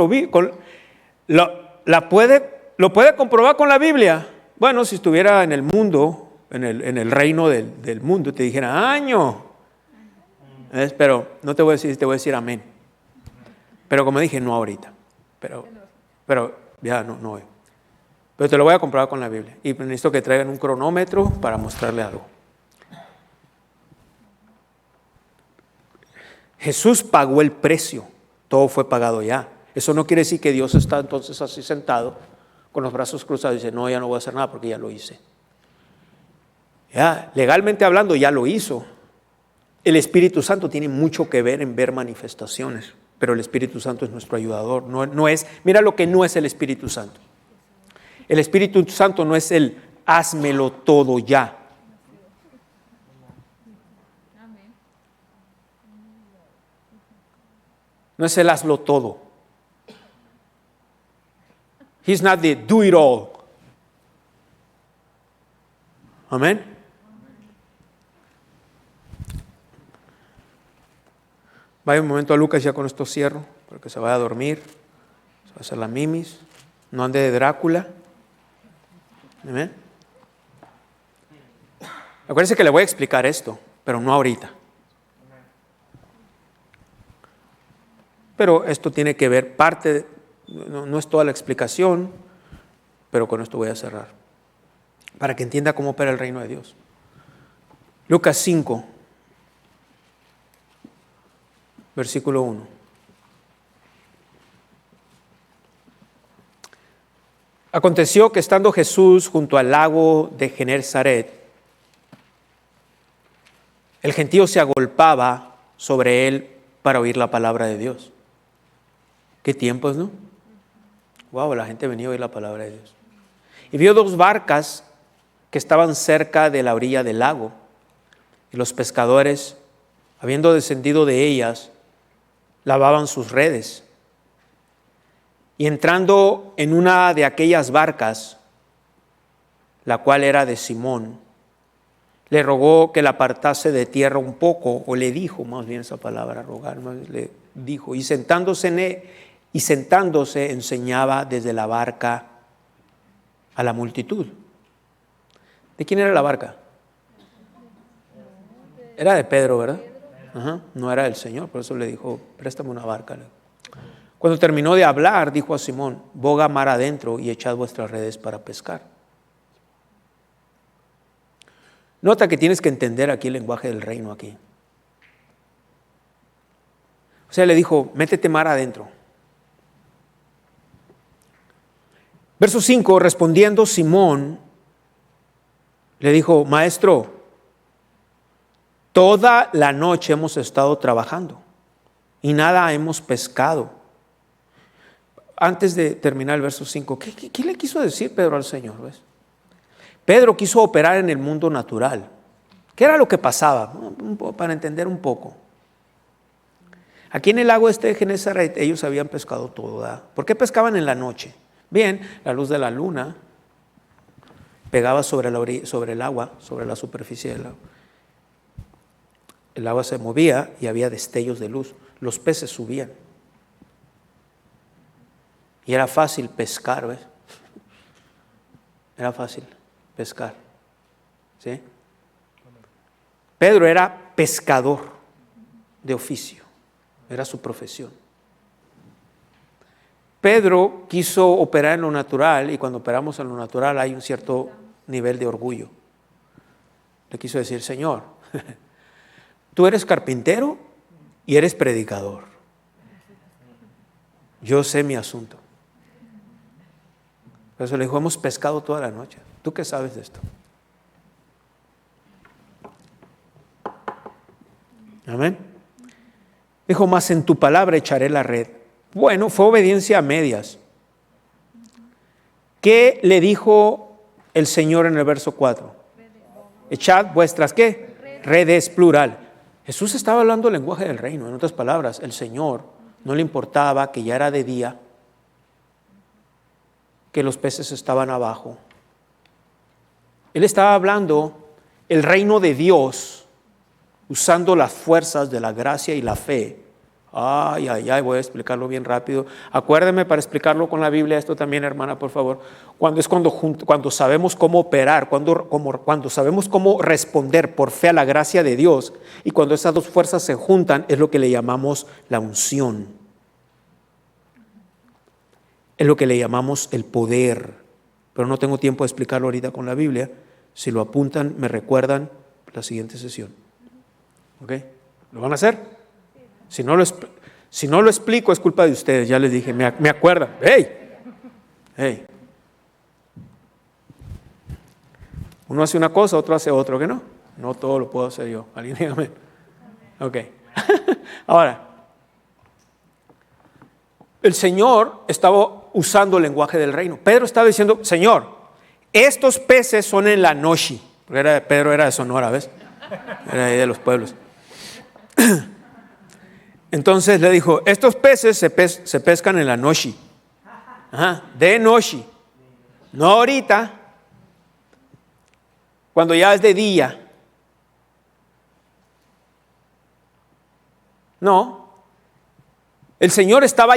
¿Lo puede comprobar con la Biblia? Bueno, si estuviera en el mundo, en el reino del mundo, te dijera, año. Pero no te voy a decir, te voy a decir amén. Pero como dije, no ahorita. Pero ya no hoy. Pero te lo voy a comprobar con la Biblia. Y necesito que traigan un cronómetro para mostrarle algo. Jesús pagó el precio. Todo fue pagado ya. Eso no quiere decir que Dios está entonces así sentado con los brazos cruzados y dice, no, ya no voy a hacer nada porque ya lo hice. Ya, legalmente hablando, ya lo hizo. El Espíritu Santo tiene mucho que ver en ver manifestaciones, pero el Espíritu Santo es nuestro ayudador. Mira lo que no es el Espíritu Santo. El Espíritu Santo no es el házmelo todo ya. No es el hazlo todo. He's not the do it all. Amén. Vaya un momento a Lucas, ya con esto cierro, para que se vaya a dormir, se va a hacer la mimis, no ande de Drácula. Amén. Acuérdense que le voy a explicar esto, pero no ahorita. Pero esto tiene que ver no es toda la explicación, pero con esto voy a cerrar, para que entienda cómo opera el reino de Dios. Lucas 5. Versículo 1. Aconteció que estando Jesús junto al lago de Genesaret, el gentío se agolpaba sobre él para oír la palabra de Dios. ¿Qué tiempos, no? Wow, la gente venía a oír la palabra de Dios. Y vio 2 barcas que estaban cerca de la orilla del lago, y los pescadores, habiendo descendido de ellas, lavaban sus redes. Y entrando en una de aquellas barcas, la cual era de Simón, le rogó que la apartase de tierra un poco, o le dijo, más bien esa palabra, rogar, le dijo, y sentándose enseñaba desde la barca a la multitud. ¿De quién era la barca? Era de Pedro, ¿verdad? Ajá, no era del Señor, por eso le dijo, préstame una barca. Cuando terminó de hablar, dijo a Simón, boga mar adentro y echad vuestras redes para pescar. Nota que tienes que entender aquí el lenguaje del reino aquí. O sea, le dijo, métete mar adentro. Verso 5, respondiendo Simón, le dijo, maestro, toda la noche hemos estado trabajando y nada hemos pescado. Antes de terminar el verso 5, ¿qué le quiso decir Pedro al Señor? ¿Ves? Pedro quiso operar en el mundo natural. ¿Qué era lo que pasaba? Para entender un poco. Aquí en el lago de Genesaret ellos habían pescado todo, ¿verdad? ¿Por qué pescaban en la noche? Bien, la luz de la luna pegaba sobre el agua, sobre la superficie del agua. El agua se movía y había destellos de luz. Los peces subían. Y era fácil pescar, ¿ves? Era fácil pescar. ¿Sí? Pedro era pescador de oficio. Era su profesión. Pedro quiso operar en lo natural, y cuando operamos en lo natural hay un cierto nivel de orgullo. Le quiso decir: Señor, tú eres carpintero y eres predicador. Yo sé mi asunto. Por eso le dijo: hemos pescado toda la noche. ¿Tú qué sabes de esto? Amén. Dijo: mas en tu palabra echaré la red. Bueno, fue obediencia a medias. ¿Qué le dijo el Señor en el verso 4? Echad vuestras, ¿qué? Redes, plural. Jesús estaba hablando el lenguaje del reino. En otras palabras, el Señor no le importaba que ya era de día, que los peces estaban abajo. Él estaba hablando el reino de Dios, usando las fuerzas de la gracia y la fe. Ay, voy a explicarlo bien rápido. Acuérdeme para explicarlo con la Biblia esto también, hermana, por favor. Cuando sabemos cómo operar, cuando sabemos cómo responder por fe a la gracia de Dios, y cuando esas dos fuerzas se juntan, es lo que le llamamos la unción. Es lo que le llamamos el poder. Pero no tengo tiempo de explicarlo ahorita con la Biblia. Si lo apuntan, me recuerdan la siguiente sesión. ¿Ok? ¿Lo van a hacer? Si no lo explico, es culpa de ustedes. Ya les dije, me acuerdan. ¡Hey! Uno hace una cosa, otro hace otro, ¿que no? No todo lo puedo hacer yo. ¿Alguien dígame? Ok. Ahora, el Señor estaba usando el lenguaje del reino. Pedro estaba diciendo: Señor, estos peces son en la noche. Pedro era de Sonora, ¿ves? Era ahí de los pueblos. Entonces le dijo: estos peces se pescan en la noche. De noche. No ahorita, cuando ya es de día. No. El Señor estaba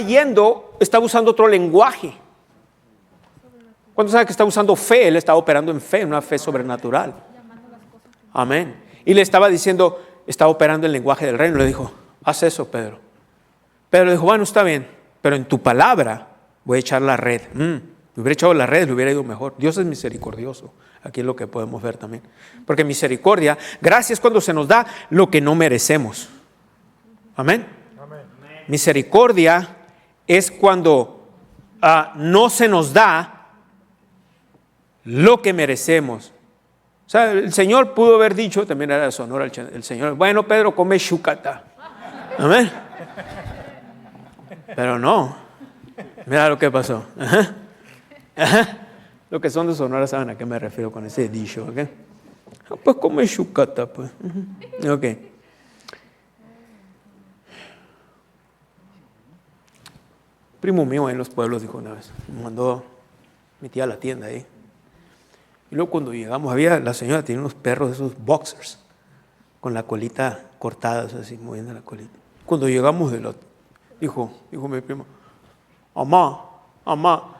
usando otro lenguaje. ¿Cuántos saben que está usando fe? Él estaba operando en fe, una fe sobrenatural. Amén. Y le estaba diciendo, estaba operando el lenguaje del reino. Le dijo: haz eso, Pedro. Pedro le dijo: bueno, está bien, pero en tu palabra voy a echar la red. Me hubiera echado la red, le hubiera ido mejor. Dios es misericordioso. Aquí es lo que podemos ver también. Porque misericordia, gracia es cuando se nos da lo que no merecemos. Amén. Misericordia es cuando no se nos da lo que merecemos. O sea, el Señor pudo haber dicho, también era de Sonora el Señor: bueno, Pedro, come chucata. Amén. Pero no. Mira lo que pasó. Los que son de Sonora saben a qué me refiero con ese dicho. ¿Okay? Pues come chucata, pues. Ok. Primo mío en los pueblos dijo una vez, me mandó mi tía a la tienda ahí. Y luego cuando llegamos, la señora tenía unos perros, esos boxers, con la colita cortada, así, moviendo la colita. Cuando llegamos dijo mi primo: mamá,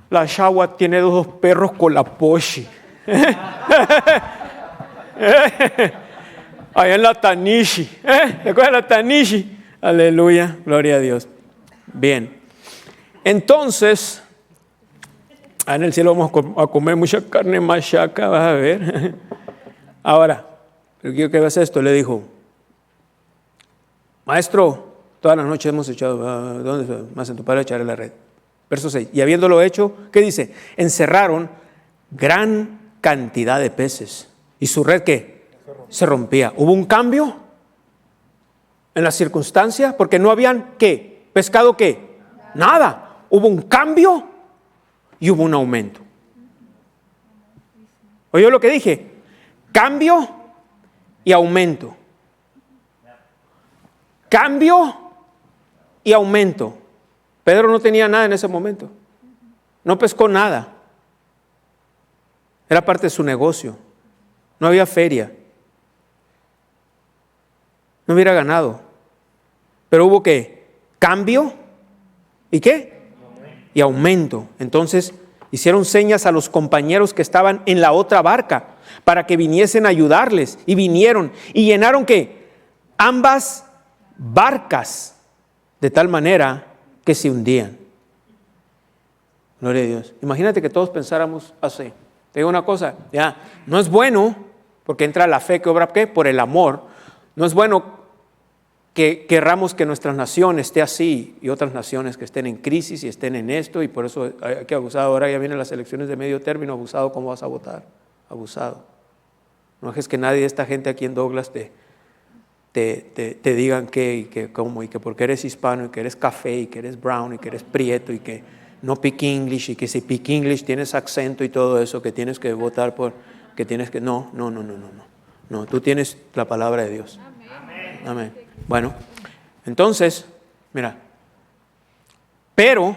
la Shagua tiene dos perros con la poshi. Allá en la Tanishi. ¿Te acuerdas de la Tanishi? Aleluya, gloria a Dios. Bien. Entonces, en el cielo vamos a comer mucha carne machaca, vas a ver. Ahora, pero quiero que veas esto. Le dijo: maestro, toda la noche hemos echado, ¿dónde? Más en tu palabra echaré la red. Verso 6. Y habiéndolo hecho, ¿qué dice? Encerraron gran cantidad de peces. ¿Y su red qué? Se rompía. ¿Hubo un cambio en la circunstancia? Porque no habían, ¿qué? ¿Pescado qué? Nada. Hubo un cambio y hubo un aumento. ¿Oyó lo que dije? Cambio y aumento. Cambio y aumento. Pedro no tenía nada en ese momento. No pescó nada. Era parte de su negocio. No había feria. No hubiera ganado. Pero hubo ¿qué? Cambio y ¿qué? Y aumento. Entonces hicieron señas a los compañeros que estaban en la otra barca para que viniesen a ayudarles. Y vinieron y llenaron ¿qué? Ambas barcas de tal manera que se hundían. Gloria a Dios. Imagínate que todos pensáramos así. Te digo una cosa, ya, no es bueno, porque entra la fe que obra, ¿qué? Por el amor. No es bueno que querramos que nuestra nación esté así y otras naciones que estén en crisis y estén en esto, y por eso hay que abusar. Ahora ya vienen las elecciones de medio término. Abusado, ¿cómo vas a votar? Abusado. No dejes que nadie de esta gente aquí en Douglas te digan qué y que cómo, y que porque eres hispano y que eres café y que eres brown y que eres prieto y que no speak English y que si speak English tienes acento y todo eso, que tienes que votar por, que tienes que, no, tú tienes la palabra de Dios. Amén. Bueno, entonces, mira, pero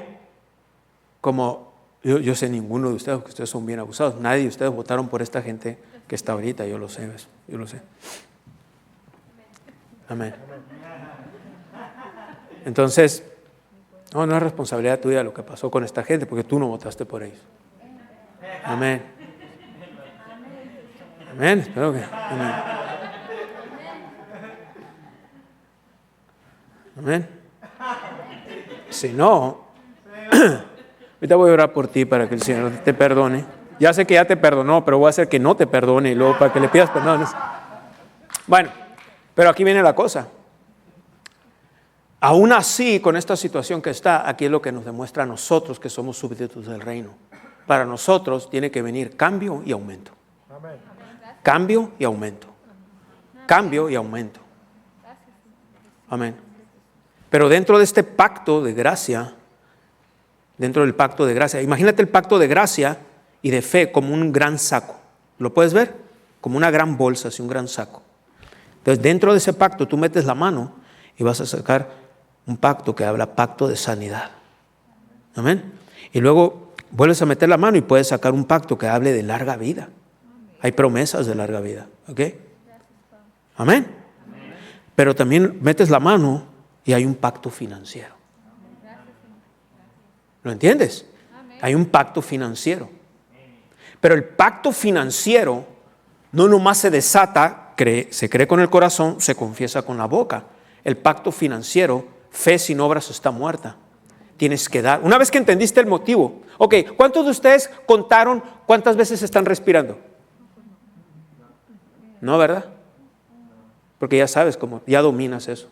como yo sé ninguno de ustedes, que ustedes son bien abusados, nadie de ustedes votaron por esta gente que está ahorita, yo lo sé, ¿ves? Yo lo sé. Amén. Entonces, no es responsabilidad tuya lo que pasó con esta gente, porque tú no votaste por ellos. Amén. Amén. Espero que. Amén. Amén. Si no, ahorita voy a orar por ti para que el Señor te perdone. Ya sé que ya te perdonó, pero voy a hacer que no te perdone y luego para que le pidas perdones. Bueno, pero aquí viene la cosa. Aún así, con esta situación que está, aquí es lo que nos demuestra a nosotros que somos súbditos del reino. Para nosotros tiene que venir cambio y aumento. Cambio y aumento. Cambio y aumento. Amén. Pero dentro de este pacto de gracia, dentro del pacto de gracia, imagínate el pacto de gracia y de fe como un gran saco. ¿Lo puedes ver? Como una gran bolsa, así un gran saco. Entonces, dentro de ese pacto tú metes la mano y vas a sacar un pacto que habla pacto de sanidad. Amén. Y luego vuelves a meter la mano y puedes sacar un pacto que hable de larga vida. Hay promesas de larga vida. ¿Ok? Amén. Pero también metes la mano y hay un pacto financiero. ¿Lo entiendes? Hay un pacto financiero. Pero el pacto financiero no nomás se desata, se cree con el corazón, se confiesa con la boca. El pacto financiero, fe sin obras está muerta. Tienes que dar. Una vez que entendiste el motivo. Ok, ¿cuántos de ustedes contaron cuántas veces están respirando? No, ¿verdad? Porque ya sabes cómo, ya dominas eso.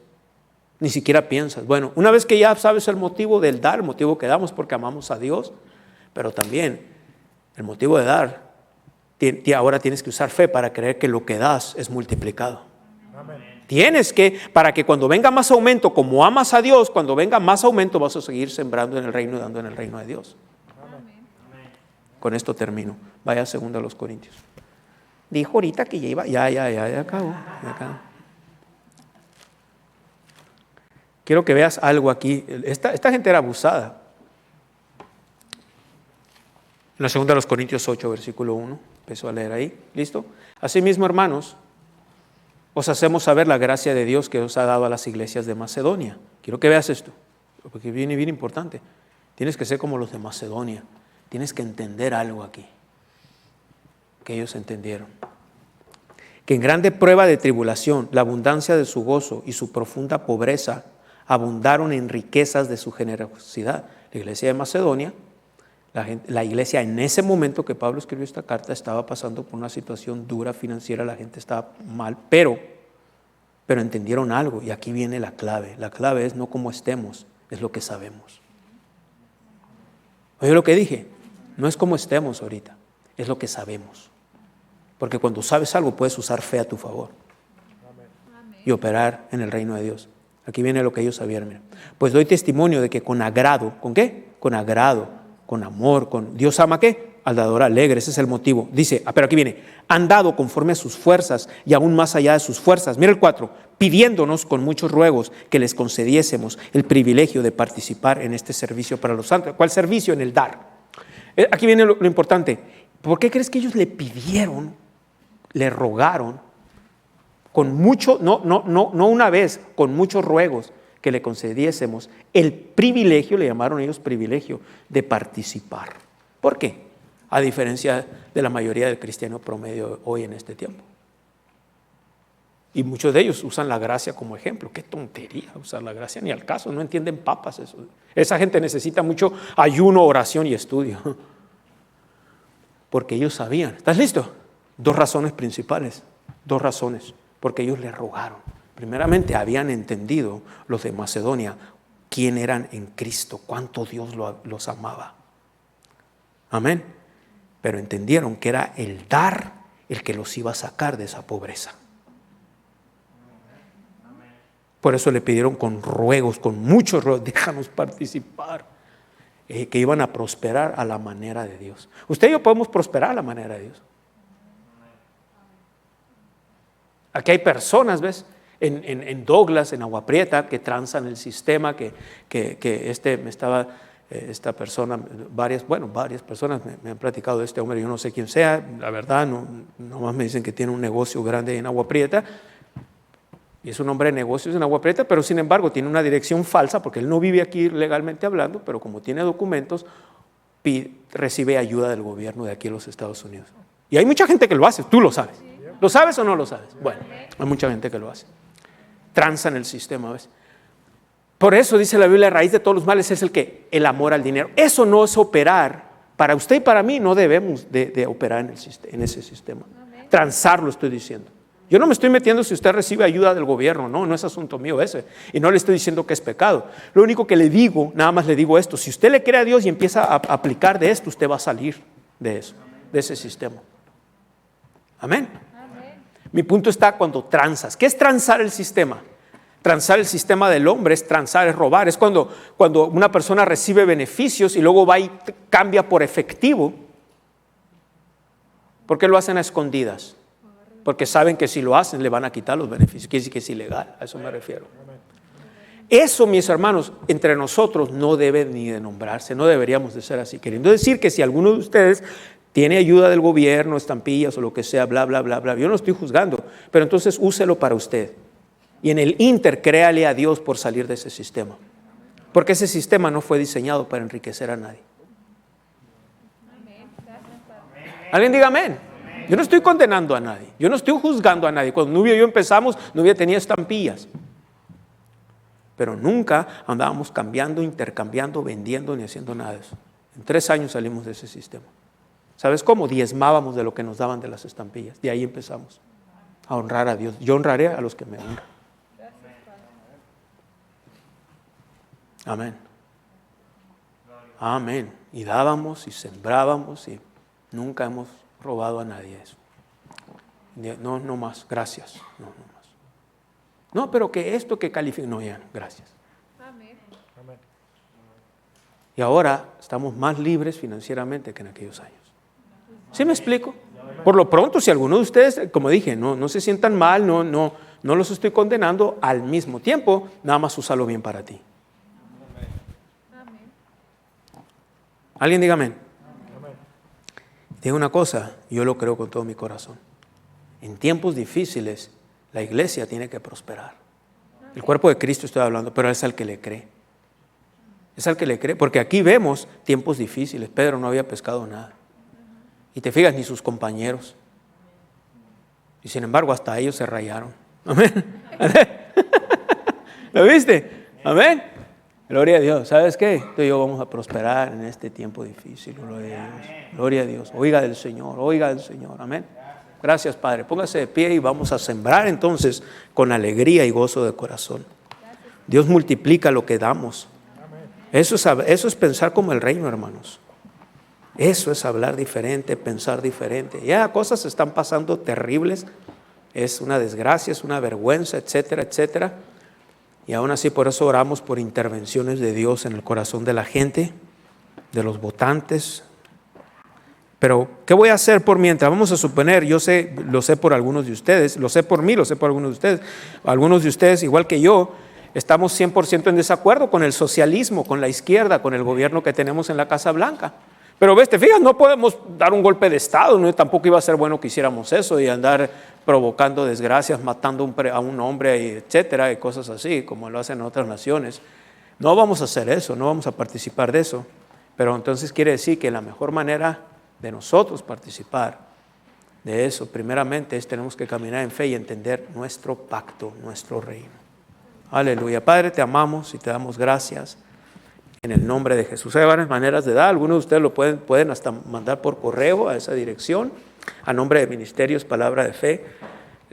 Ni siquiera piensas. Bueno, una vez que ya sabes el motivo del dar, el motivo que damos porque amamos a Dios, pero también el motivo de dar, ahora tienes que usar fe para creer que lo que das es multiplicado. Amén. Tienes que, para que cuando venga más aumento, como amas a Dios, cuando venga más aumento vas a seguir sembrando en el reino y dando en el reino de Dios. Amén. Con esto termino. Vaya a 2 Corintios. Dijo ahorita que ya iba, ya acabó. Quiero que veas algo aquí. Esta gente era abusada. En la 2 Corintios 8, versículo 1. Empezó a leer ahí. ¿Listo? Asimismo, hermanos, os hacemos saber la gracia de Dios que os ha dado a las iglesias de Macedonia. Quiero que veas esto, porque viene bien importante. Tienes que ser como los de Macedonia. Tienes que entender algo aquí. Que ellos entendieron. Que en grande prueba de tribulación, la abundancia de su gozo y su profunda pobreza abundaron en riquezas de su generosidad. La iglesia de Macedonia, la iglesia en ese momento que Pablo escribió esta carta estaba pasando por una situación dura financiera, la gente estaba mal, pero entendieron algo y aquí viene la clave. La clave es no cómo estemos, es lo que sabemos. Oye lo que dije, no es cómo estemos ahorita, es lo que sabemos. Porque cuando sabes algo puedes usar fe a tu favor y operar en el reino de Dios. Aquí viene lo que ellos sabían. Mira. Pues doy testimonio de que con agrado, ¿con qué? Con agrado, con amor, con Dios ama ¿qué? Al dador alegre, ese es el motivo. Dice, pero aquí viene, han dado conforme a sus fuerzas y aún más allá de sus fuerzas. Mira el 4, pidiéndonos con muchos ruegos que les concediésemos el privilegio de participar en este servicio para los santos. ¿Cuál servicio? En el dar. Aquí viene lo importante. ¿Por qué crees que ellos le pidieron, le rogaron? Con mucho, no una vez, con muchos ruegos que le concediésemos el privilegio, le llamaron ellos privilegio, de participar. ¿Por qué? A diferencia de la mayoría del cristiano promedio hoy en este tiempo. Y muchos de ellos usan la gracia como ejemplo. Qué tontería usar la gracia, ni al caso, no entienden papas eso. Esa gente necesita mucho ayuno, oración y estudio. Porque ellos sabían. ¿Estás listo? 2 razones principales. 2 razones. Porque ellos le rogaron. Primeramente, habían entendido los de Macedonia quién eran en Cristo, cuánto Dios los amaba. Amén. Pero entendieron que era el dar el que los iba a sacar de esa pobreza. Por eso le pidieron con ruegos, con muchos ruegos, déjanos participar, que iban a prosperar a la manera de Dios. Usted y yo podemos prosperar a la manera de Dios. Aquí hay personas, ¿ves? En Douglas, en Agua Prieta, que transan el sistema, esta persona, varias personas me han platicado de este hombre, yo no sé quién sea, la verdad, nomás me dicen que tiene un negocio grande en Agua Prieta, y es un hombre de negocios en Agua Prieta, pero sin embargo tiene una dirección falsa, porque él no vive aquí legalmente hablando, pero como tiene documentos, recibe ayuda del gobierno de aquí en los Estados Unidos. Y hay mucha gente que lo hace, tú lo sabes. ¿Lo sabes o no lo sabes? Bueno, hay mucha gente que lo hace. Transan el sistema, ¿ves? Por eso dice la Biblia, la raíz de todos los males es el amor al dinero. Eso no es operar. Para usted y para mí no debemos de operar en ese sistema. Transarlo estoy diciendo. Yo no me estoy metiendo si usted recibe ayuda del gobierno, no es asunto mío ese. Y no le estoy diciendo que es pecado. Lo único que le digo, nada más le digo esto, si usted le cree a Dios y empieza a aplicar de esto, usted va a salir de eso, de ese sistema. Amén. Mi punto está cuando transas. ¿Qué es transar el sistema? Transar el sistema del hombre es transar, es robar. Es cuando una persona recibe beneficios y luego va y cambia por efectivo. ¿Por qué lo hacen a escondidas? Porque saben que si lo hacen le van a quitar los beneficios. Quiere decir que es ilegal, a eso me refiero. Eso, mis hermanos, entre nosotros no debe ni de nombrarse, no deberíamos de ser así. Queriendo decir que si alguno de ustedes tiene ayuda del gobierno, estampillas o lo que sea, bla, bla, bla, bla, yo no estoy juzgando, pero entonces úselo para usted. Y en el ínter, créale a Dios por salir de ese sistema. Porque ese sistema no fue diseñado para enriquecer a nadie. ¿Alguien diga amén? Yo no estoy condenando a nadie. Yo no estoy juzgando a nadie. Cuando Nubia y yo empezamos, Nubia tenía estampillas. Pero nunca andábamos cambiando, intercambiando, vendiendo ni haciendo nada de eso. En 3 años salimos de ese sistema. ¿Sabes cómo? Diezmábamos de lo que nos daban de las estampillas. De ahí empezamos a honrar a Dios. Yo honraré a los que me honran. Amén. Amén. Y dábamos y sembrábamos y nunca hemos robado a nadie eso. No más, gracias. No más. No, pero que esto que califica, no, ya, gracias. Amén. Y ahora estamos más libres financieramente que en aquellos años. ¿Sí me explico? Por lo pronto, si alguno de ustedes, como dije, no se sientan mal, no los estoy condenando, al mismo tiempo, nada más úsalo bien para ti. ¿Alguien diga amén? Digo una cosa, yo lo creo con todo mi corazón. En tiempos difíciles, la iglesia tiene que prosperar. El cuerpo de Cristo estoy hablando, pero es al que le cree. Es al que le cree, porque aquí vemos tiempos difíciles. Pedro no había pescado nada. Y te fijas, ni sus compañeros. Y sin embargo, hasta ellos se rayaron. Amén. ¿Lo viste? Amén. Gloria a Dios. ¿Sabes qué? Tú y yo vamos a prosperar en este tiempo difícil. Gloria a Dios. Gloria a Dios. Oiga del Señor. Oiga del Señor. Amén. Gracias, Padre. Póngase de pie y vamos a sembrar entonces con alegría y gozo de corazón. Dios multiplica lo que damos. Eso es pensar como el reino, hermanos. Eso es hablar diferente, pensar diferente. Ya cosas están pasando terribles. Es una desgracia, es una vergüenza, etcétera, etcétera. Y aún así por eso oramos por intervenciones de Dios en el corazón de la gente, de los votantes. Pero, ¿qué voy a hacer por mientras? Vamos a suponer, lo sé por algunos de ustedes, lo sé por mí, lo sé por algunos de ustedes. Algunos de ustedes, igual que yo, estamos 100% en desacuerdo con el socialismo, con la izquierda, con el gobierno que tenemos en la Casa Blanca. Pero ves, te fijas, no podemos dar un golpe de Estado, ¿no? Tampoco iba a ser bueno que hiciéramos eso y andar provocando desgracias, matando a un hombre, etcétera, y cosas así, como lo hacen en otras naciones. No vamos a hacer eso, no vamos a participar de eso. Pero entonces quiere decir que la mejor manera de nosotros participar de eso. Primeramente tenemos que caminar en fe y entender nuestro pacto, nuestro reino. Aleluya. Padre, te amamos y te damos gracias en el nombre de Jesús. Hay varias maneras de dar. Algunos de ustedes lo pueden hasta mandar por correo a esa dirección, a nombre de Ministerios Palabra de Fe.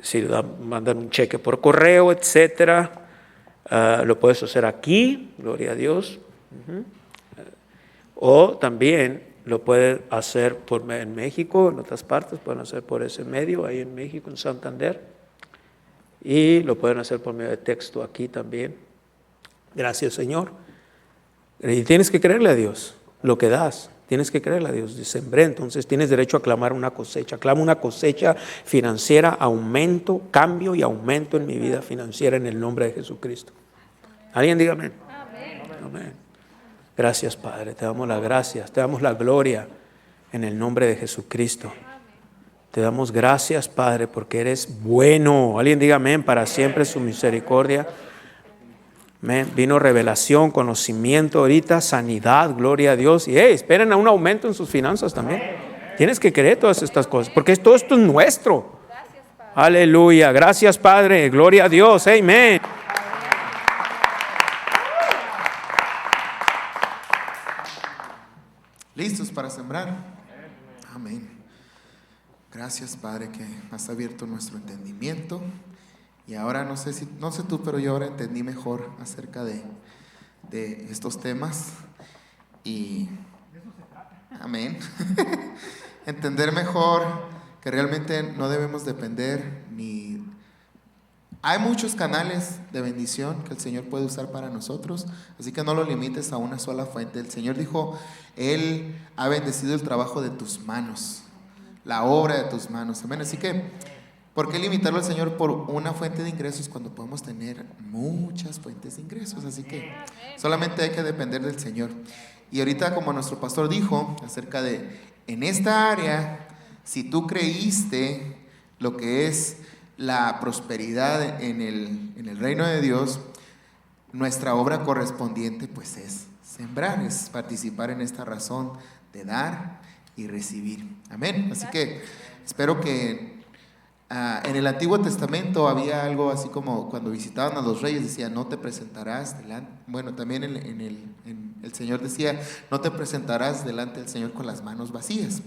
Si mandan un cheque por correo, etcétera, lo puedes hacer aquí, gloria a Dios. O también lo pueden hacer en México, en otras partes, pueden hacer por ese medio, ahí en México, en Santander. Y lo pueden hacer por medio de texto aquí también. Gracias, Señor. Y tienes que creerle a Dios lo que das. Tienes que creerle a Dios. Sembré, entonces tienes derecho a clamar una cosecha. Clamo una cosecha financiera, aumento, cambio y aumento en mi vida financiera en el nombre de Jesucristo. ¿Alguien diga amén? Amén. Amén. Gracias, Padre. Te damos las gracias. Te damos la gloria en el nombre de Jesucristo. Te damos gracias, Padre, porque eres bueno. Alguien diga amén. Para siempre su misericordia. Amén. Vino revelación, conocimiento ahorita, sanidad, gloria a Dios. Y esperen a un aumento en sus finanzas también. Tienes que creer todas estas cosas, porque todo esto es nuestro. Aleluya. Gracias, Padre. Gloria a Dios. Amén. ¿Listos para sembrar? Amén. Gracias, Padre, que has abierto nuestro entendimiento. Y ahora no sé tú, pero yo ahora entendí mejor acerca de estos temas. Y amén. Entender mejor que realmente no debemos depender ni... Hay muchos canales de bendición que el Señor puede usar para nosotros, así que no lo limites a una sola fuente. El Señor dijo, Él ha bendecido el trabajo de tus manos, la obra de tus manos. Amén. Así que, ¿por qué limitarlo al Señor por una fuente de ingresos cuando podemos tener muchas fuentes de ingresos? Así que solamente hay que depender del Señor. Y ahorita, como nuestro pastor dijo acerca de, en esta área, si tú creíste lo que es la prosperidad en el reino de Dios, nuestra obra correspondiente pues es sembrar, es participar en esta razón de dar y recibir. Amén. Así que espero que en el Antiguo Testamento había algo así como cuando visitaban a los reyes, decía, no te presentarás delante. Bueno, también el Señor decía, no te presentarás delante del Señor con las manos vacías.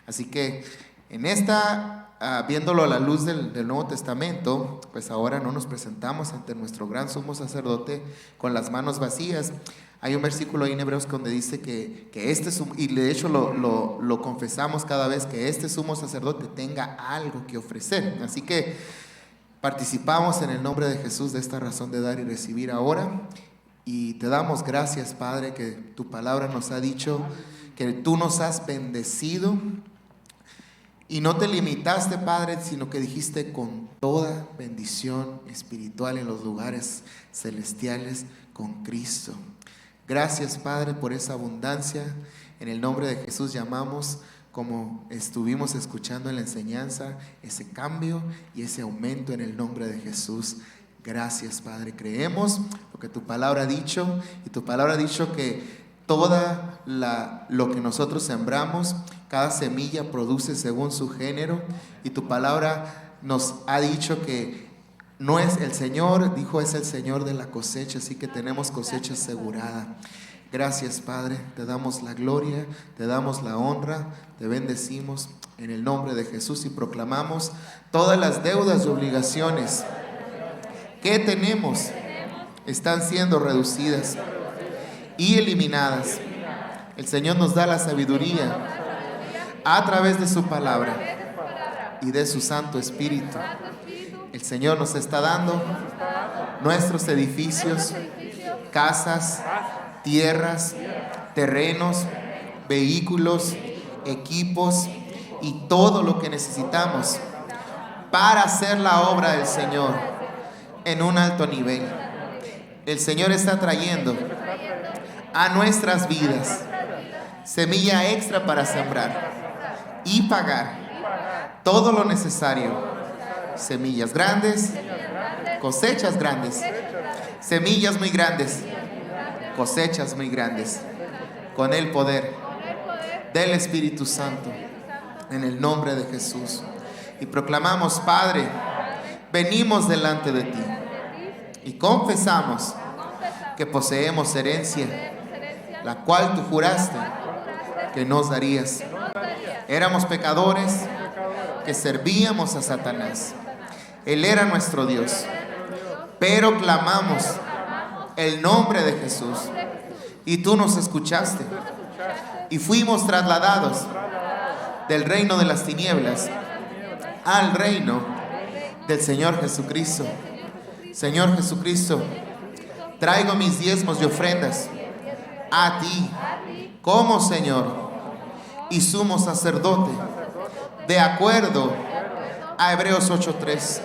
Así que en esta, viéndolo a la luz del Nuevo Testamento, pues ahora no nos presentamos ante nuestro gran sumo sacerdote con las manos vacías. Hay un versículo ahí en Hebreos donde dice que este sumo, y de hecho lo confesamos cada vez, que este sumo sacerdote tenga algo que ofrecer. Así que participamos en el nombre de Jesús de esta razón de dar y recibir ahora. Y te damos gracias, Padre, que tu palabra nos ha dicho que tú nos has bendecido. Y no te limitaste, Padre, sino que dijiste con toda bendición espiritual en los lugares celestiales con Cristo. Gracias, Padre, por esa abundancia. En el nombre de Jesús llamamos, como estuvimos escuchando en la enseñanza, ese cambio y ese aumento en el nombre de Jesús. Gracias, Padre. Creemos lo que tu palabra ha dicho, y tu palabra ha dicho que toda lo que nosotros sembramos, cada semilla produce según su género, y tu palabra nos ha dicho que no es el Señor, dijo, es el Señor de la cosecha, así que tenemos cosecha asegurada. Gracias, Padre, te damos la gloria, te damos la honra, te bendecimos en el nombre de Jesús y proclamamos todas las deudas y obligaciones que tenemos están siendo reducidas y eliminadas. El Señor nos da la sabiduría a través de su palabra y de su Santo Espíritu. El Señor nos está dando nuestros edificios, casas, tierras, terrenos, vehículos, equipos y todo lo que necesitamos para hacer la obra del Señor en un alto nivel. El Señor está trayendo a nuestras vidas semilla extra para sembrar y pagar todo lo necesario. Semillas grandes, cosechas grandes, semillas muy grandes, cosechas muy grandes, con el poder del Espíritu Santo, en el nombre de Jesús. Y proclamamos, Padre, venimos delante de ti y confesamos que poseemos herencia, la cual tú juraste que nos darías. Éramos pecadores que servíamos a Satanás. Él era nuestro Dios, pero clamamos el nombre de Jesús y tú nos escuchaste y fuimos trasladados del reino de las tinieblas al reino del Señor Jesucristo. Señor Jesucristo, traigo mis diezmos y ofrendas a ti como Señor y sumo sacerdote, de acuerdo a Hebreos 8:3,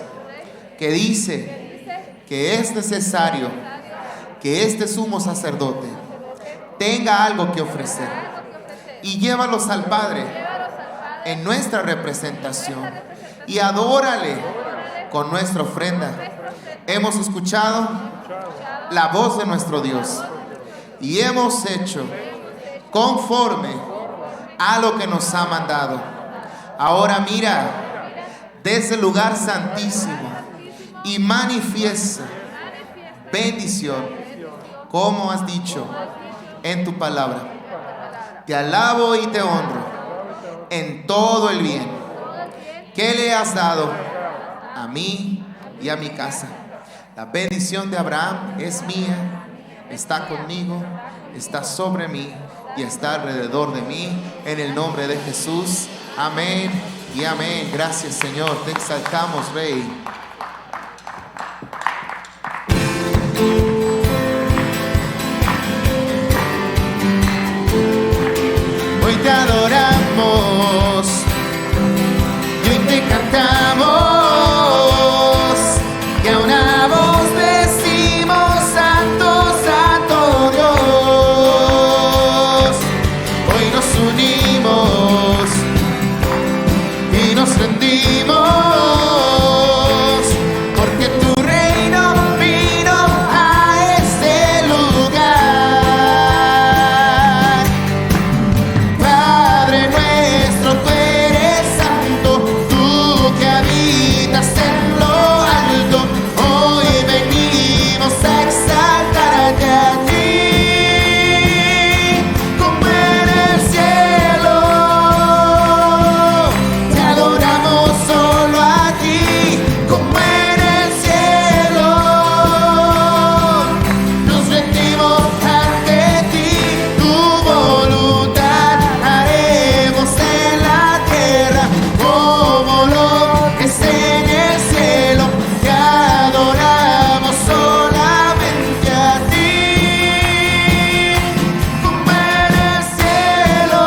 que dice que es necesario que este sumo sacerdote tenga algo que ofrecer y llévalos al Padre en nuestra representación y adórale con nuestra ofrenda. Hemos escuchado la voz de nuestro Dios y hemos hecho conforme a lo que nos ha mandado. Ahora mira desde el lugar santísimo y manifiesta bendición, como has dicho en tu palabra. Te alabo y te honro en todo el bien que le has dado a mí y a mi casa. La bendición de Abraham es mía, está conmigo, está sobre mí y está alrededor de mí, en el nombre de Jesús. Amén y amén. Gracias, Señor, te exaltamos, Rey. Hoy te adoramos y hoy te cantamos, y a una voz decimos: Santo, Santo Dios. Hoy nos unimos y nos rendimos, porque tu reino vino a este lugar. Padre nuestro, tú eres santo, tú que habitas en lo alto. Hoy venimos a exaltarte a ti, como en el cielo. Te adoramos solo a ti, como en el cielo. Nos rendimos ante ti, tu voluntad haremos en la tierra como lo es en el cielo. Te adoramos solamente a ti, como en el cielo.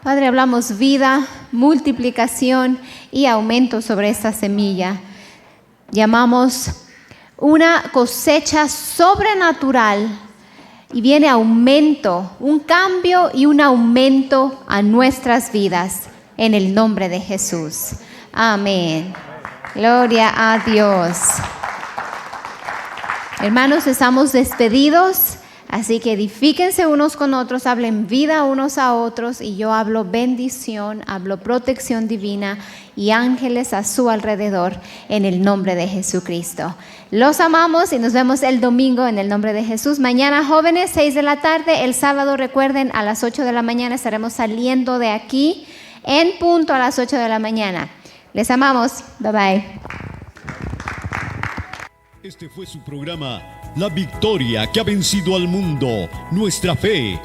Padre, hablamos vida, multiplicación y aumento sobre esta semilla. Llamamos una cosecha sobrenatural y viene aumento, un cambio y un aumento a nuestras vidas en el nombre de Jesús. Amén. Gloria a Dios. Hermanos, estamos despedidos. Así que edifíquense unos con otros, hablen vida unos a otros, y yo hablo bendición, hablo protección divina y ángeles a su alrededor en el nombre de Jesucristo. Los amamos y nos vemos el domingo en el nombre de Jesús. Mañana, jóvenes, 6 de la tarde. El sábado, recuerden, a las 8 de la mañana estaremos saliendo de aquí en punto a las 8 de la mañana. Les amamos. Bye bye. Este fue su programa, La Victoria que ha vencido al mundo, nuestra fe.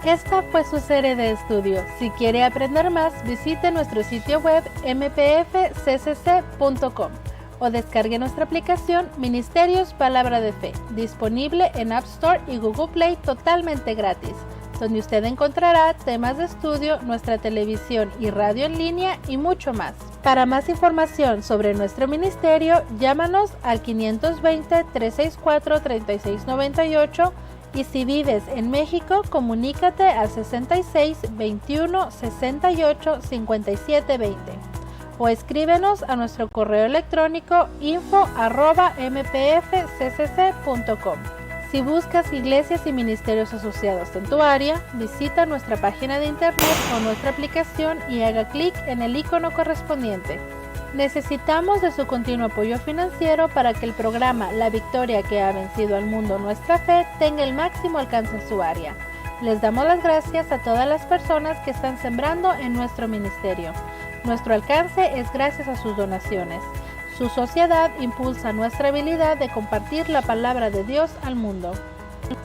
Esta fue su serie de estudio. Si quiere aprender más, visite nuestro sitio web mpfccc.com o descargue nuestra aplicación Ministerios Palabra de Fe, disponible en App Store y Google Play totalmente gratis, donde usted encontrará temas de estudio, nuestra televisión y radio en línea y mucho más. Para más información sobre nuestro ministerio, llámanos al 520-364-3698 y si vives en México, comunícate al 66 21 68 57 20. o escríbenos a nuestro correo electrónico info@mpfccc.com. Si buscas iglesias y ministerios asociados en tu área, visita nuestra página de internet o nuestra aplicación y haga clic en el icono correspondiente. Necesitamos de su continuo apoyo financiero para que el programa La Victoria que ha vencido al mundo, nuestra fe, tenga el máximo alcance en su área. Les damos las gracias a todas las personas que están sembrando en nuestro ministerio. Nuestro alcance es gracias a sus donaciones. Su sociedad impulsa nuestra habilidad de compartir la palabra de Dios al mundo.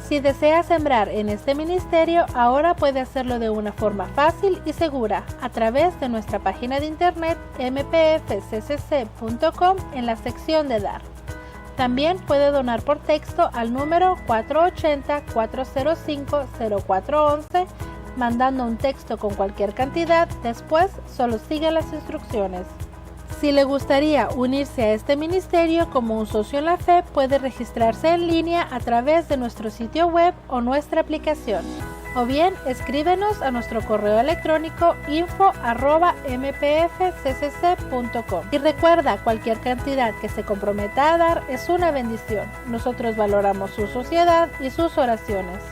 Si desea sembrar en este ministerio, ahora puede hacerlo de una forma fácil y segura a través de nuestra página de internet mpfccc.com en la sección de Dar. También puede donar por texto al número 480-405-0411, mandando un texto con cualquier cantidad. Después, solo siga las instrucciones. Si le gustaría unirse a este ministerio como un socio en la fe, puede registrarse en línea a través de nuestro sitio web o nuestra aplicación. O bien, escríbenos a nuestro correo electrónico info@mpfccc.com. Y recuerda, cualquier cantidad que se comprometa a dar es una bendición. Nosotros valoramos su sociedad y sus oraciones.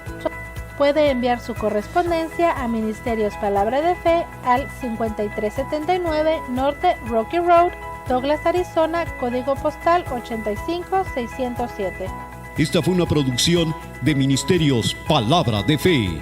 Puede enviar su correspondencia a Ministerios Palabra de Fe al 5379 Norte Rocky Road, Douglas, Arizona, código postal 85607. Esta fue una producción de Ministerios Palabra de Fe.